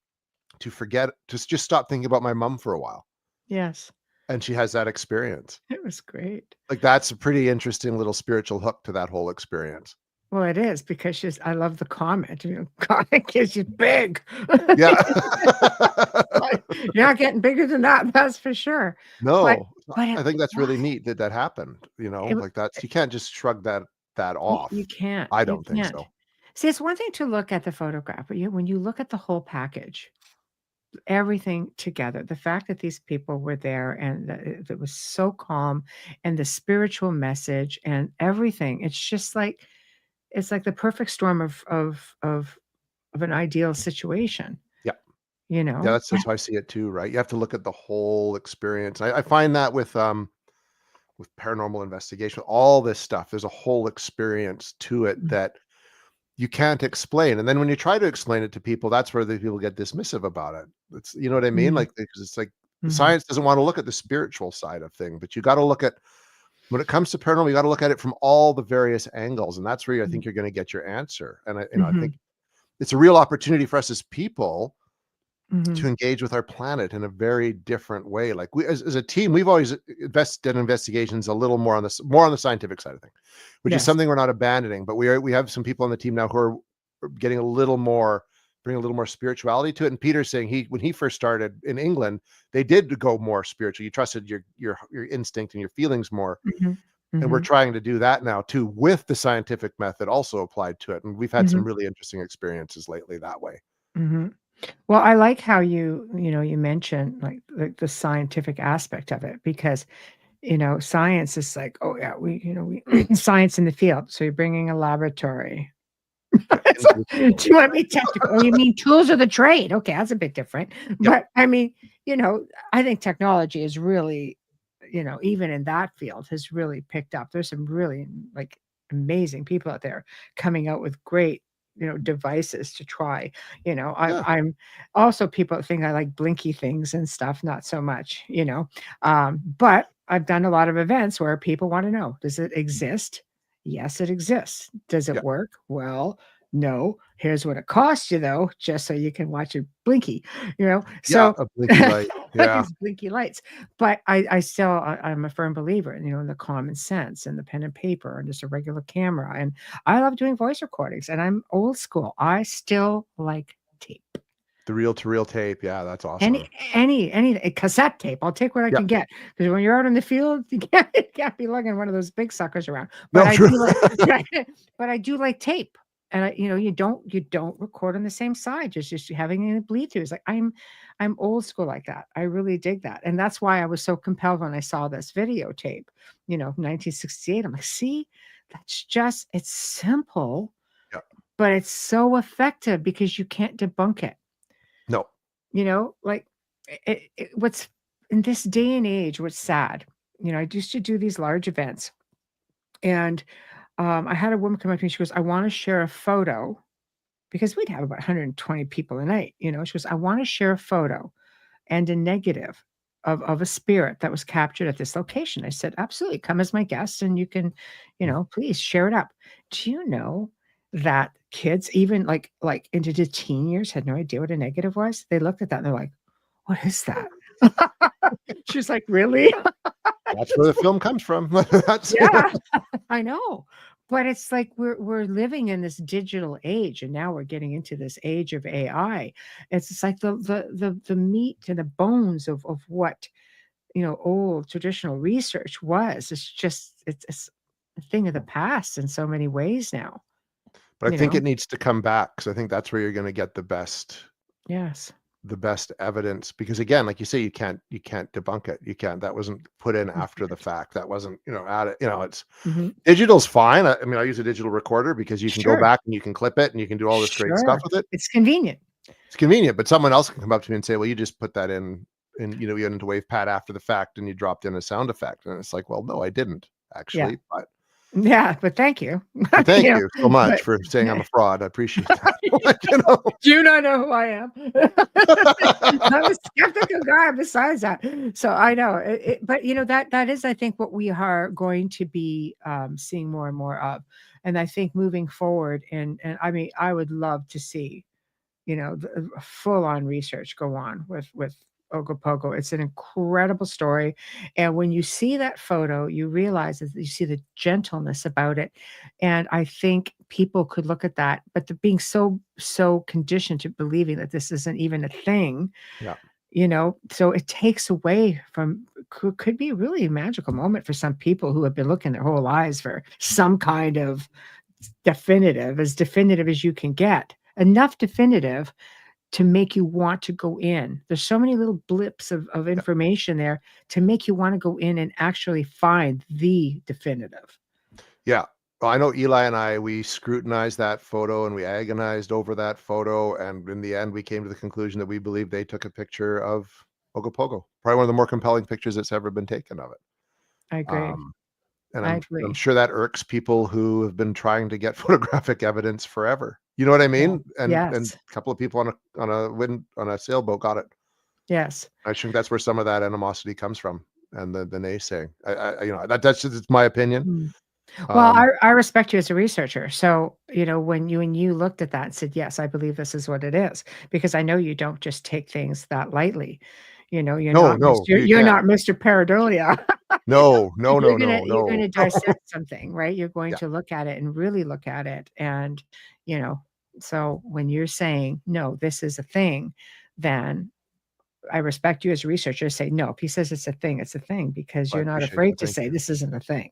to forget, to just stop thinking about my mom for a while. Yes, And she has that experience. it was great. Like that's a pretty interesting little spiritual hook to that whole experience. Well, it is because I love the comment, "God gives you big." Yeah. Like, you're not getting bigger than that, that's for sure. But No, but it I think that's was. really neat that that happened, It like that's you can't just shrug that You off. can't, I you don't think can't. so. See, it's one thing to look at the photograph, but when you look at the whole package, everything together, the fact that these people were there and that it was so calm and the spiritual message and everything, it's like the perfect storm of an ideal situation, Yeah. you Yeah, know? that's how I see it too, right? You have to look at the whole experience. I find that with paranormal investigation, all this stuff, there's a whole experience to it Mm, that you can't explain. And then when you try to explain it to people, that's where the people get dismissive about it. It's you know what I mean? mm, Like because it's like mhm, science doesn't want to look at the spiritual side of thing, but you got to look at when it comes to paranormal, you got to look at it from all the various angles, and that's where I mm, think you're going to get your answer. And I mhm, think it's a real opportunity for us as people Mhm. to engage with our planet in a very different way. Like we, as a team, we've always done investigations a little more on this, more on the scientific side of things, which is Yes. something we're not abandoning. But we have some people on the team now who are getting a little more, bring a little more spirituality to it. And Peter's saying when he first started in England, they did go more spiritual. You trusted your instinct and your feelings more. Mhm. And we're Mhm. trying to do that now too, with the scientific method also applied to it. And we've had some Mhm. really interesting experiences lately that way. Mhm. Well, I like how you mentioned like the scientific aspect of it because science is like, oh yeah, we science in the field. So you're bringing a laboratory. Yeah, It's into the like, field. do you want to be technical? Oh, you mean tools of the trade? Okay, that's a bit different. Yep. But I mean, I think technology is really, even in that field has really picked up. There's some really like amazing people out there coming out with great, devices to try. Yeah. I'm also people think I like blinky things and stuff, not so much. But I've done a lot of events where people want to know, does it exist? Yes, it exists. Does Yeah. it work? Well, no. Here's what it costs you though, just so you can watch a blinky, Yeah. So A blinky light. Yeah. these blinky lights. But I'm a firm believer in the common sense and the pen and paper and just a regular camera. And I love doing voice recordings and I'm old school. I still like tape. The reel to reel tape. Yeah. That's awesome. Any a cassette tape. I'll take what I Yeah. can get because when you're out in the field, you can't be lugging one of those big suckers around. But No, I true. do like, but I do like tape. And you don't record on the same side, just having a bleed through. It's like I'm old school like that. I really dig that. And that's why I was so compelled when I saw this videotape, 1968. I'm like, see, it's simple, Yeah. but it's so effective because you can't debunk it. No. Like what's in this day and age, what's sad, I used to do these large events and I had a woman come up to me. She goes, I want to share a photo because we'd have about 120 people a night. She goes, I want to share a photo and a negative of a spirit that was captured at this location. I said, absolutely. Come as my guest and you can, please share it up. Do you know that kids, even like into the teen years, had no idea what a negative was? They looked at that and they're like, what is that? She's like, really? That's where the film comes from. That's Yeah, I know. But it's like we're living in this digital age, and now we're getting into this age of AI. It's just like the meat and the bones of what old traditional research was. It's a thing of the past in so many ways now. but I think it needs to come back because I think that's where you're going to get Yes. the best evidence, because again, like you say, you can't debunk it. You can't, that wasn't put in You after the can't. fact. That wasn't, added, it's Mhm. digital's fine. I mean, I use a digital recorder because you can go Sure. back and you can clip it and you can do all this great stuff Sure. with it. It's convenient. It's convenient, but someone else can come up to me and say, well, you just put that in and you went into WavePad after the fact and you dropped in a sound effect. And it's like, well, no, I didn't Yeah. actually, Yeah, but thank you. but thank You know, you so much but for saying I'm a fraud. I appreciate that. Like, do you not know who I am? I'm a skeptical guy besides that. So I know but that is, I think, what we are going to be seeing more and more of. And I think moving forward, and I mean, I would love to see, the full on research go on with Ogopogo. It's an incredible story. And when you see that photo, you realize that you see the gentleness about it. And I think people could look at that, but the being so conditioned to believing that this isn't even a thing, Yeah. so it takes away from could be really a magical moment for some people who have been looking their whole lives for some kind of definitive as you can get, enough definitive to make you want to go in. There's so many little blips of Yeah. information there to make you want to go in and actually find the definitive. Yeah. Well, I know Eli and we scrutinized that photo and we agonized over that photo. And in the end, we came to the conclusion that we believe they took a picture of Ogopogo. Probably one of the more compelling pictures that's ever been taken of it. I agree. Um, and I I'm agree. sure that irks people who have been trying to get photographic evidence forever. You know what I Yeah. mean? And Yes. a couple of people on a sailboat got it. Yes. I think that's where some of that animosity comes from, and the naysaying. That's just, it's my opinion. Mm. Well, Um, I respect you as a researcher. So, when you looked at that and said, "Yes, I believe this is what it is," because I know you don't just take things that lightly. You're no, not no, Mr. you You're can't. not Mr. Pareidolia. No, no, no, no, You're no. gonna dissect something, right? You're going Yeah, to look at it and really look at it. And, you know, so when you're saying, no, this is a thing, then I respect you as a researcher. Say, no, if he says it's a thing because I you're not appreciate that. afraid to Thank say you. this isn't a thing.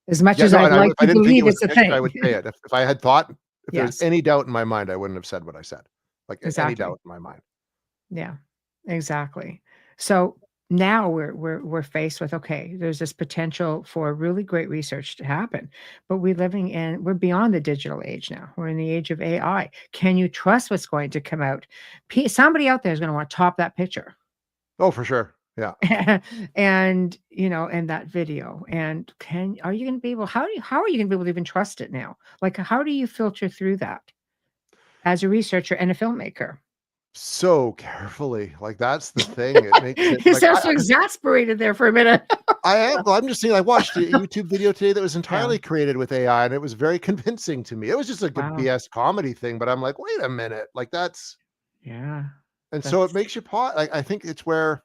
As much Yeah, as no, I'd and like if I to didn't think it believe was it's a a picture, I thing. would say it. If I had thought, if there was Yes, any doubt in my mind, I wouldn't have said what I said. Like any exactly. doubt in my mind. Yeah, exactly. So now we're faced with, okay, there's this potential for really great research to happen, but we're beyond the digital age now. We're in the age of AI. Can you trust what's going to come out? Somebody out there is going to want to top that picture. Oh, for sure. Yeah. And and that video, and are you going to be able, how are you going to be able to even trust it now? Like, how do you filter through that as a researcher and a filmmaker? So carefully. Like that's the thing. It makes it You like sound so exasperated there for a minute. I am. Well, I'm just saying I watched a YouTube video today that was Yeah. entirely created with AI and it was very convincing to me. It was just like a Wow. BS comedy thing, but I'm like, wait a minute. Like that's Yeah. and so it That's makes you pause. Like I think it's where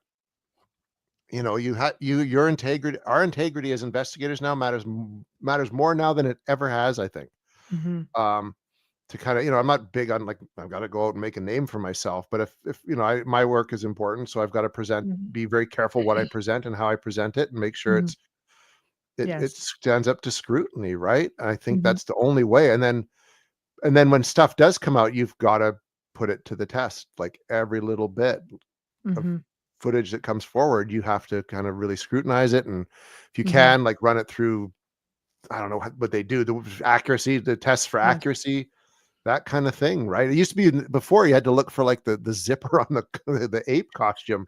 you had your integrity, our integrity as investigators now matters more now than it ever has, I think. Mhm, Um, to kind of, I'm not big on like I've got to go out and make a name for myself, but if my work is important, so I've got to mhm, be very careful what I present and how I present it, and make sure mhm. it Yes. stands up to scrutiny, right? And I think Mhm, that's the only way. And then when stuff does come out, you've got to put it to the test, like every little bit of mhm, footage that comes forward, you have to kind of really scrutinize it. And if you mhm. can, like run it through, I don't know what they do, the accuracy, the tests for Yes. accuracy, that kind of thing, right? It used to be before you had to look for like the zipper on the the ape costume,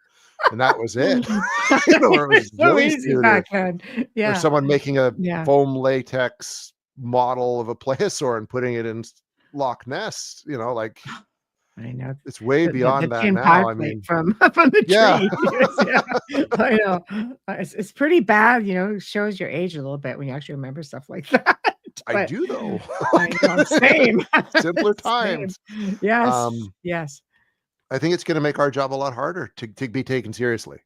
and that was it. Or it It was was so really easy suited, back then. or Yeah, someone making a yeah. foam latex model of a plesiosaur and putting it in Loch Ness. Like I know. it's way The beyond that tin now. pie I plate mean, from from the yeah, tree. Yes, yeah. I know. It's pretty bad, it shows your age a little bit when you actually remember stuff like that. I But do though. I know, same. Simpler Same. times. Yes, Um, yes. I think it's gonna make our job a lot harder to be taken seriously.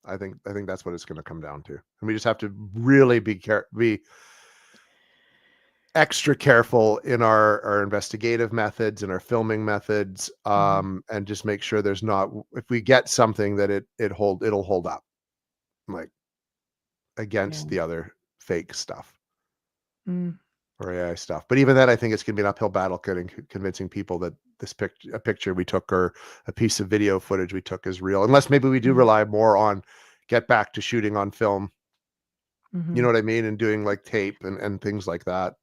I think that's what it's gonna come down to, and we just have to really be extra careful in our investigative methods and our filming methods, Mhm. and just make sure there's not, if we get something that it'll hold up, like, Yeah. against the other fake stuff Mm. or AI stuff. But even then, I think it's gonna be an uphill battle convincing people that a picture we took or a piece of video footage we took is real, unless maybe we do Mhm. rely more on get back to shooting on film, you know Mhm. what I mean? And doing, like, tape and things like that.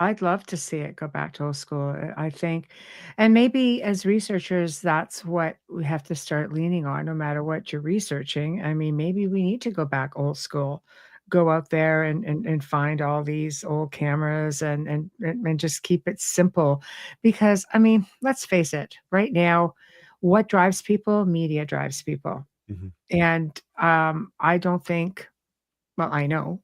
I'd love to see it go back to old school. I think, and maybe as researchers, that's what we have to start leaning on, no matter what you're researching. I mean, maybe we need to go back old school, go out there and find all these old cameras and just keep it simple. Because I mean, let's face it, right now, what drives people? Media drives people. Mhm. And I don't think, well, I know,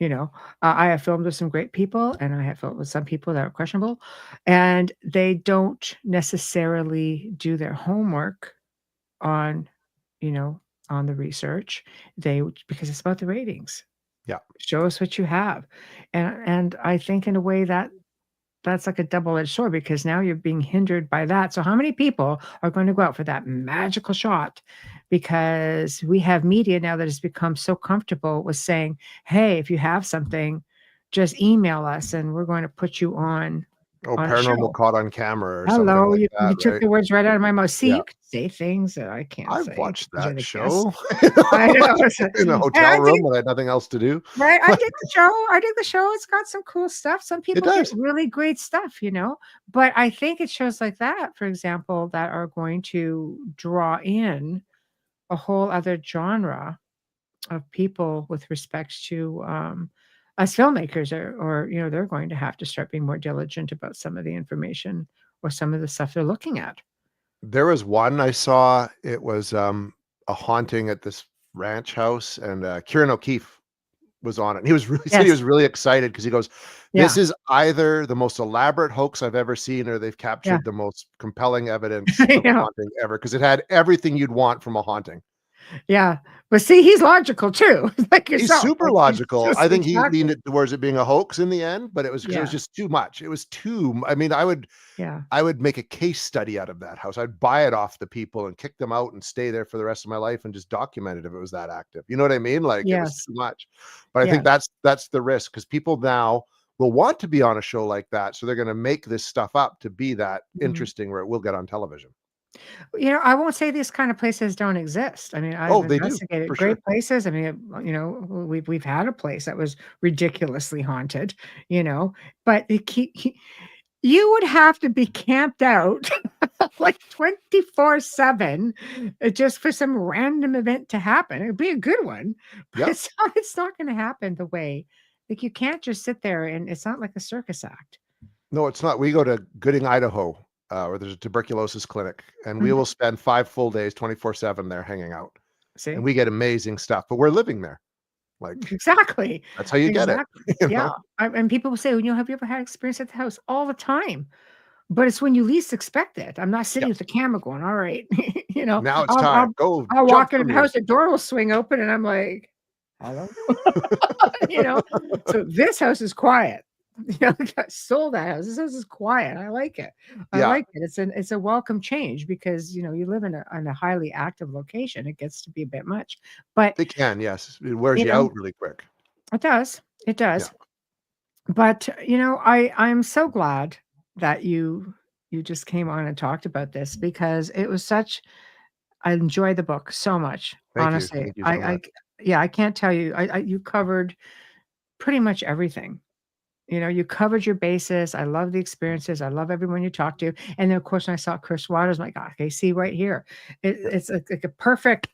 you know, I have filmed with some great people, and I have filmed with some people that are questionable, and they don't necessarily do their homework on, you know, on the research. Because it's about the ratings. Yeah. Show us what you have, and I think in a way that's like a double-edged sword because now you're being hindered by that. So how many people are going to go out for that magical shot? Because we have media now that has become so comfortable with saying, "Hey, if you have something, just email us and we're going to put you Oh, on a paranormal show." caught on camera or something Hello, like you that, took right? the words right out of my mouth. See, Yeah. you can say things that I can't I've say watched because you're that the guest. show I know. in a And hotel room when I had nothing else to do. right, I dig the show, I dig the show, it's got some cool stuff, some It people get does. really great stuff, but I think it's shows like that, for example, that are going to draw in a whole other genre of people with respect to, us filmmakers or they're going to have to start being more diligent about some of the information or some of the stuff they're looking at. There was one I saw, it was, a haunting at this ranch house, and, Kieran O'Keefe was on it. He was really said he Yes. was really excited because he goes, Yeah. "This is either the most elaborate hoax I've ever seen, or they've Yeah. captured the most compelling evidence I of a know. haunting ever," because it had everything you'd want from a haunting. Yeah. But see, he's logical too, like He's yourself. super Like he's logical. just I think he leaned exactly. it towards it being a hoax in the end, but it was because it was Yeah. just too much. It was too I mean, Yeah. I would make a case study out of that house. I'd buy it off the people and kick them out and stay there for the rest of my life and just document it if it was that active. You know what I mean? Like it was Yes. too much. But I think Yes. that's the risk because people now will want to be on a show like that. So they're going to make this stuff up to be that Mhm. interesting where it will get on television. I won't say these kind of places don't exist. I mean, I've Oh, they do investigated for sure. great places. I mean, we've had a place that was ridiculously haunted, you know, but you would have to be camped out like 24/7 just for some random event to happen. It'd be a good one, but Yep. it's not going to happen the way like you can't just sit there and it's not like a circus act. No, it's not. We go to Gooding, Idaho, where there's a tuberculosis clinic, and we Mhm. will spend 5 full days, 24/7 there hanging out, and See? we get amazing stuff, but we're living there. Like, Exactly. that's how you get it, Exactly. you Yeah. know? And people will say, "Have you ever had experience at the house?" All the time. But it's when you least expect it. I'm not Yeah. sitting with the camera going, "All right." You know, Now it's I'll time. I'll Go I'll jump walk into for the me. house, the door will swing open, and I'm like, "Hello?" You know? So this house is quiet. I sold that house. This house is quiet. I like it. I Yeah, like it. It's a welcome change because, you live in a highly active location. It gets to be a bit much. But, they can, yes. It wears you you know, out really quick. it does. It Yeah. does. But, I'm so glad that you just came on and talked about this because it was such I enjoyed the book so much, Thank you. honestly. Thank you so much. Yeah, I can't tell you. You covered pretty much everything. You covered your bases. I love the experiences. I love everyone you talked to. And then, of course, when I saw Chris Waters, I'm like, okay, see right here. Yeah. It's like a perfect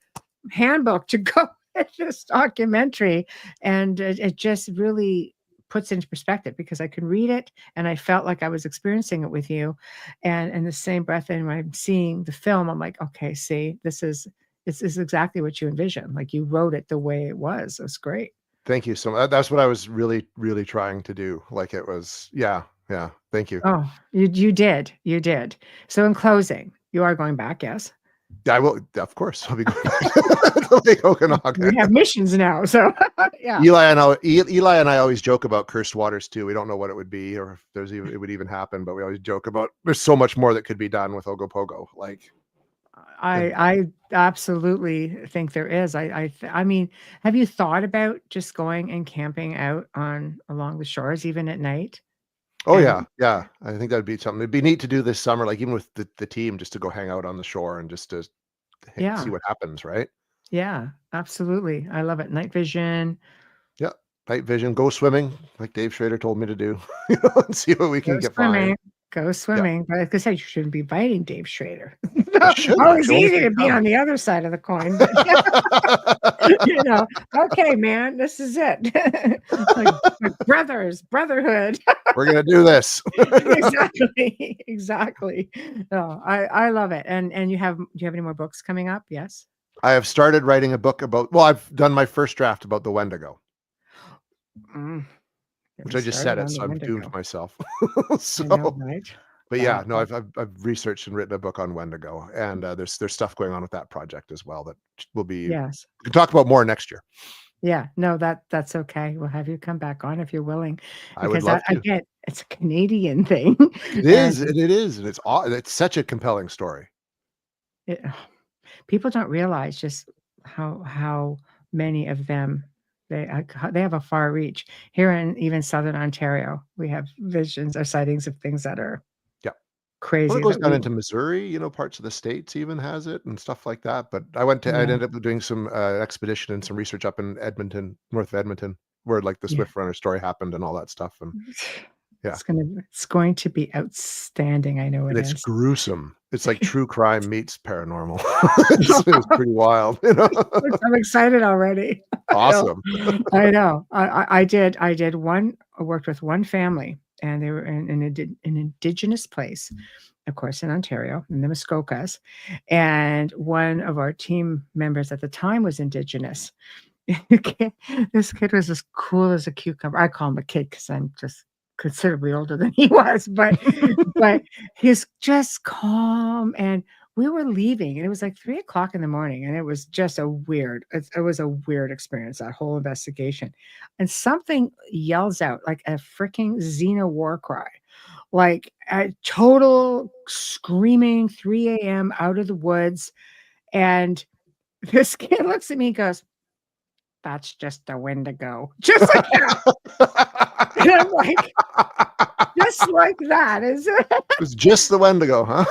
handbook to go with this documentary. And it just really puts into perspective because I can read it and I felt like I was experiencing it with you. And in the same breath, and when I'm seeing the film, I'm like, okay, see, this is exactly what you envisioned. Like you wrote it the way it was. It was great. Thank you so much. That's what I was really, really trying to do. Like, it was yeah, yeah. Thank you. Oh, you did. You did. So in closing, you are going back, yes? I will of course, I'll be going back to Lake You Okanagan. have missions now, so yeah. Eli and I always joke about cursed waters too. We don't know what it would be or if it would even happen, but we always joke about there's so much more that could be done with Ogopogo. Like, and I absolutely think there is. I mean, have you thought about just going and camping out on along the shores even at night? oh yeah, And yeah. I think that'd be something. It'd be neat to do this summer, like even with the team, just to go hang out on the shore and just to see yeah, what happens, right? yeah, absolutely. I love it. Night vision, Yeah. Night vision, go swimming, like Dave Schrader told me to do, and see what we go can get find. swimming, go Yeah. swimming. But like I said, you shouldn't be biting Dave Schrader. I should. I Always should only easy say to be some. on the other side of the coin, but you know, okay, man, this is it. Like brotherhood. We're gonna do this. Exactly, exactly. No, I love it. And do you have any more books coming up? Yes? I have started writing a book about well, I've done my first draft about the Wendigo, Mm, get which me I just said started it, on the so I've doomed Wendigo. myself. I know, So, right? but yeah, Wow. no, I've researched and written a book on Wendigo, and there's stuff going on with that project as well that will be we Yes. can talk about more next year. Yeah, no, that's okay. We'll have you come back on if you're willing, I would because love that to. again, it's a Canadian thing, It and is, and it is, and it's such a compelling story. it people don't realize just how many of them they have a far reach. Here in even Southern Ontario, we have visions or sightings of things that are Yeah. Well, it crazy goes that down we into Missouri, parts of the States even has it and stuff like that, but I yeah, ended up doing some, expedition and some research up in Edmonton, north of Edmonton, where, like, the yeah. Swift Runner story happened and all that stuff, and yeah, It's going to be outstanding, I know and it it's is. gruesome. It's like true crime meets paranormal. It's pretty wild. I'm excited already. I know. Awesome. I know. I worked with one family, and they were in an indigenous place, of course, in Ontario, in the Muskokas, and one of our team members at the time was indigenous, This kid was as cool as a cucumber. I call him a kid because I'm just considerably older than he was, but he's just calm. And we were leaving, and it was like 3 o'clock in the morning, and it was just it was a weird experience, that whole investigation. And something yells out like a freaking Xena war cry, like a total screaming 3 a.m. out of the woods. And this kid looks at me and goes, "That's just a Wendigo." Just like that. And I'm like, just like that, is it? It's just the Wendigo, huh?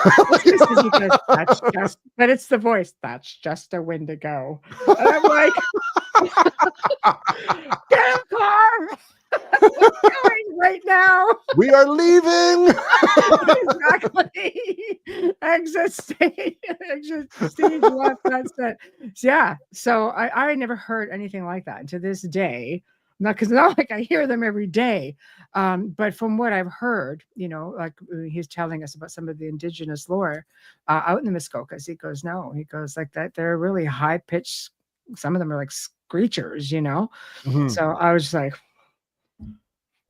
That's just, but it's the voice. "That's just a Wendigo." And I'm like, "Get a car. We're going right now." We are leaving. Exactly. Exit stage. Exit stage left. That's it. Yeah. So I never heard anything like that. And to this day, not because not like I hear them every day, but from what I've heard, like he's telling us about some of the indigenous lore out in the Muskokas. He goes, no, he goes like that. They're really high pitched. Some of them are like screechers, Mhm. So I was just like,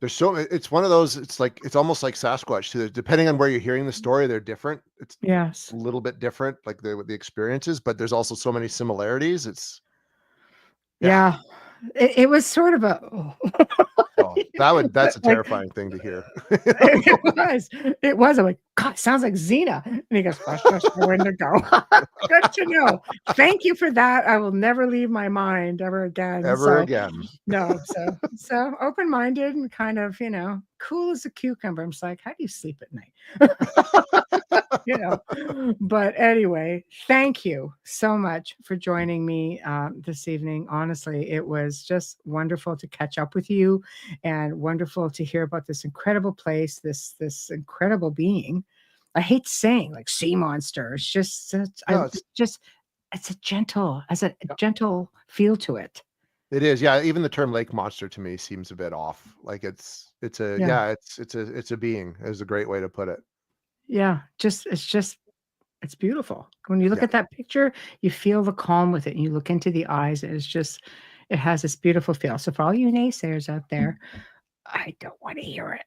it's one of those, it's almost like Sasquatch too. Depending on where you're hearing the story, they're different. It's yes. a little bit different, like the experiences, but there's also so many similarities. Yeah. Yeah. It was sort of a Oh, that's a like terrifying thing to hear. it was. I'm like, God, sounds like Xena. And he goes, "That's just a Wendigo." Good to know. Thank you for that. I will never leave my mind ever again. Ever again. No, so open-minded and kind of, cool as a cucumber. I'm just like, how do you sleep at night? But anyway, thank you so much for joining me this evening. Honestly, it was just wonderful to catch up with you, and wonderful to hear about this incredible place, this incredible being. I hate saying like sea monster. It's just, No, it's a gentle feel to it. it is. Yeah. Even the term lake monster to me seems a bit off. Like Yeah. it's a being is a great way to put it. Yeah. It's beautiful. When you look Yeah. at that picture, you feel the calm with it, and you look into the eyes, and it has this beautiful feel. So for all you naysayers out there, I don't want to hear it.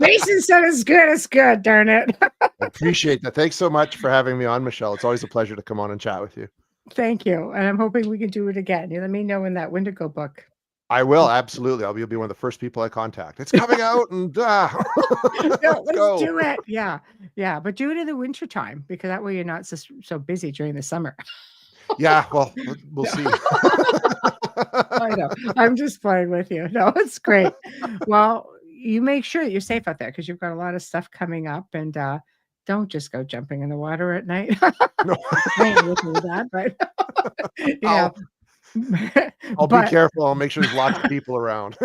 Mason said it's good, darn it. I appreciate that. Thanks so much for having me on, Michelle. It's always a pleasure to come on and chat with you. Thank you. And I'm hoping we can do it again. You let me know in that Wendigo book. I will, absolutely. You'll be one of the first people I contact. It's coming out, and Let's go. do it. Yeah. Yeah. But do it in the winter time, because that way you're not so busy during the summer. Yeah, well, we'll see. I know. I'm just playing with you. No, it's great. Well, you make sure that you're safe out there, because you've got a lot of stuff coming up, and don't just go jumping in the water at night. No. I ain't looking at that, but I'll be careful. I'll make sure there's lots of people around.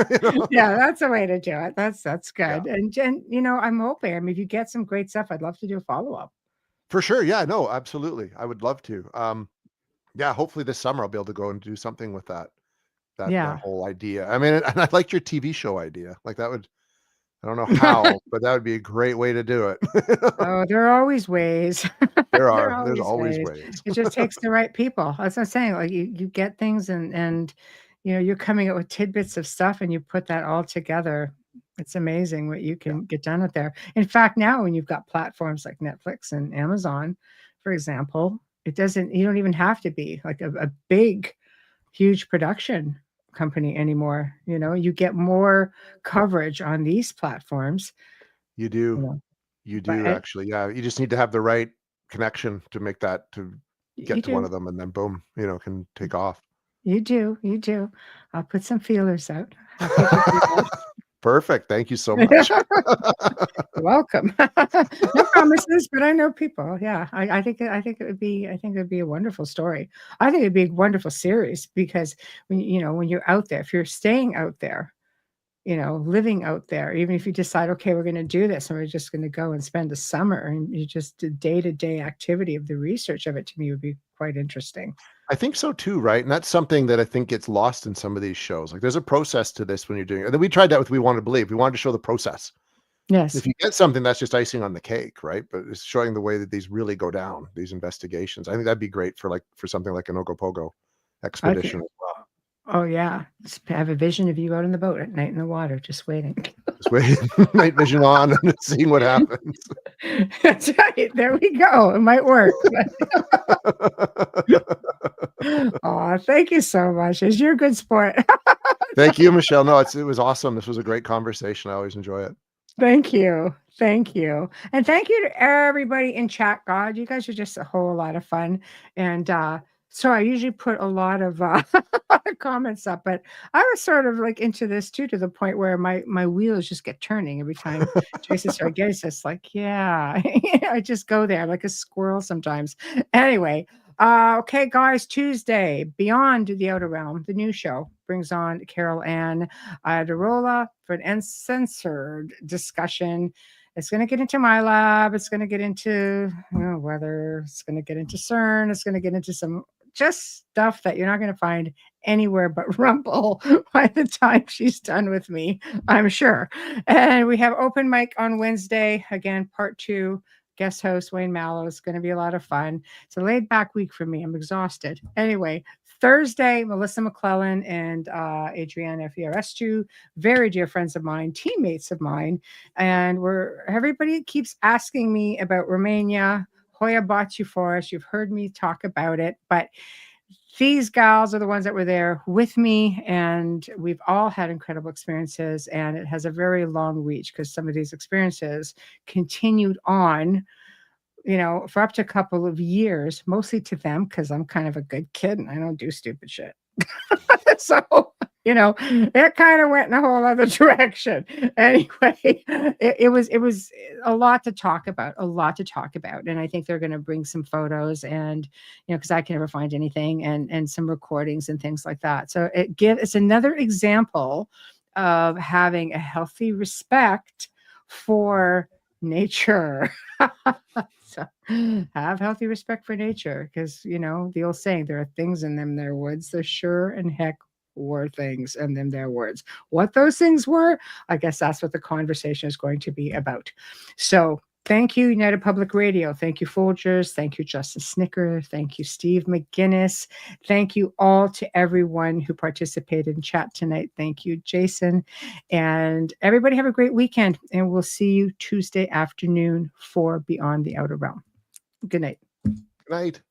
Yeah, that's a way to do it. That's good. Yeah. And I'm hoping. I mean, if you get some great stuff, I'd love to do a follow-up. For sure. Yeah, no, absolutely. I would love to. Yeah, hopefully this summer I'll be able to go and do something with that Yeah. whole idea. I mean, and I liked your TV show idea. Like I don't know how, but that would be a great way to do it. Oh, there are always ways. There's always ways. It just takes the right people. That's what I'm saying. Like you get things, and you're coming up with tidbits of stuff, and you put that all together. It's amazing what you can get done with there. In fact, now when you've got platforms like Netflix and Amazon, for example, you don't even have to be like a big, huge production company anymore. You get more coverage on these platforms. You do. You know, You but do actually. Yeah. You just need to have the right connection to make that to you get to one do. of them, and then boom, can take off. You do. You do. I'll put some feelers out. Happy to do that. Perfect. Thank you so much. You're welcome. No promises, but I know people. Yeah, I think it would be a wonderful story. I think it'd be a wonderful series, because when you're out there, if you're staying out there, living out there, even if you decide, okay, we're going to do this, and we're just going to go and spend the summer, and you just the day-to-day activity of the research of it, to me, would be quite interesting. I think so too, right? And that's something that I think gets lost in some of these shows. Like there's a process to this when you're doing it. And then we tried that with We Want to Believe. We wanted to show the process. Yes. If you get something, that's just icing on the cake, right? But it's showing the way that these really go down, these investigations. I think that'd be great for something like an Ogopogo I expedition can. as well. Oh yeah. Just have a vision of you out on the boat at night in the water, just waiting. Just waiting, night vision on and seeing what happens. That's right. There we go. It might work. Oh, thank you so much. You're a good sport. Thank you, Michelle. No, it was awesome. This was a great conversation. I always enjoy it. Thank you. Thank you. And thank you to everybody in chat. God, you guys are just a whole lot of fun. And so I usually put a lot of comments up, but I was sort of like into this too, to the point where my wheels just get turning every time Jason Sargetis. It's like, yeah, I just go there like a squirrel sometimes. Anyway, okay, guys, Tuesday, Beyond the Outer Realm, the new show, brings on Carol Ann Iderola for an uncensored discussion. It's going to get into my lab. It's going to get into weather. It's going to get into CERN. It's going to get into some just stuff that you're not going to find anywhere but Rumble by the time she's done with me, I'm sure. And we have open mic on Wednesday, again, part 2. Guest host Wayne Mallow. Is going to be a lot of fun. It's a laid back week for me. I'm exhausted. Anyway, Thursday, Melissa McClellan and Adriana Fiorestu, very dear friends of mine, teammates of mine. And everybody keeps asking me about Romania, Hoya Baciu Forest. You've heard me talk about it, but these gals are the ones that were there with me, and we've all had incredible experiences, and it has a very long reach because some of these experiences continued on, for up to a couple of years, mostly to them because I'm kind of a good kid and I don't do stupid shit. So, it kind of went in a whole other direction. Anyway, it was a lot to talk about, And I think they're going to bring some photos and, because I can never find anything, and some recordings and things like that. So it's another example of having a healthy respect for nature. So have healthy respect for nature, because the old saying, there are things in them their woods. There sure and heck were things in them their words. What those things were, I guess that's what the conversation is going to be about. So thank you, United Public Radio. Thank you, Folgers. Thank you, Justice Snicker. Thank you, Steve McGinnis. Thank you all to everyone who participated in chat tonight. Thank you, Jason. And everybody have a great weekend. And we'll see you Tuesday afternoon for Beyond the Outer Realm. Good night. Good night.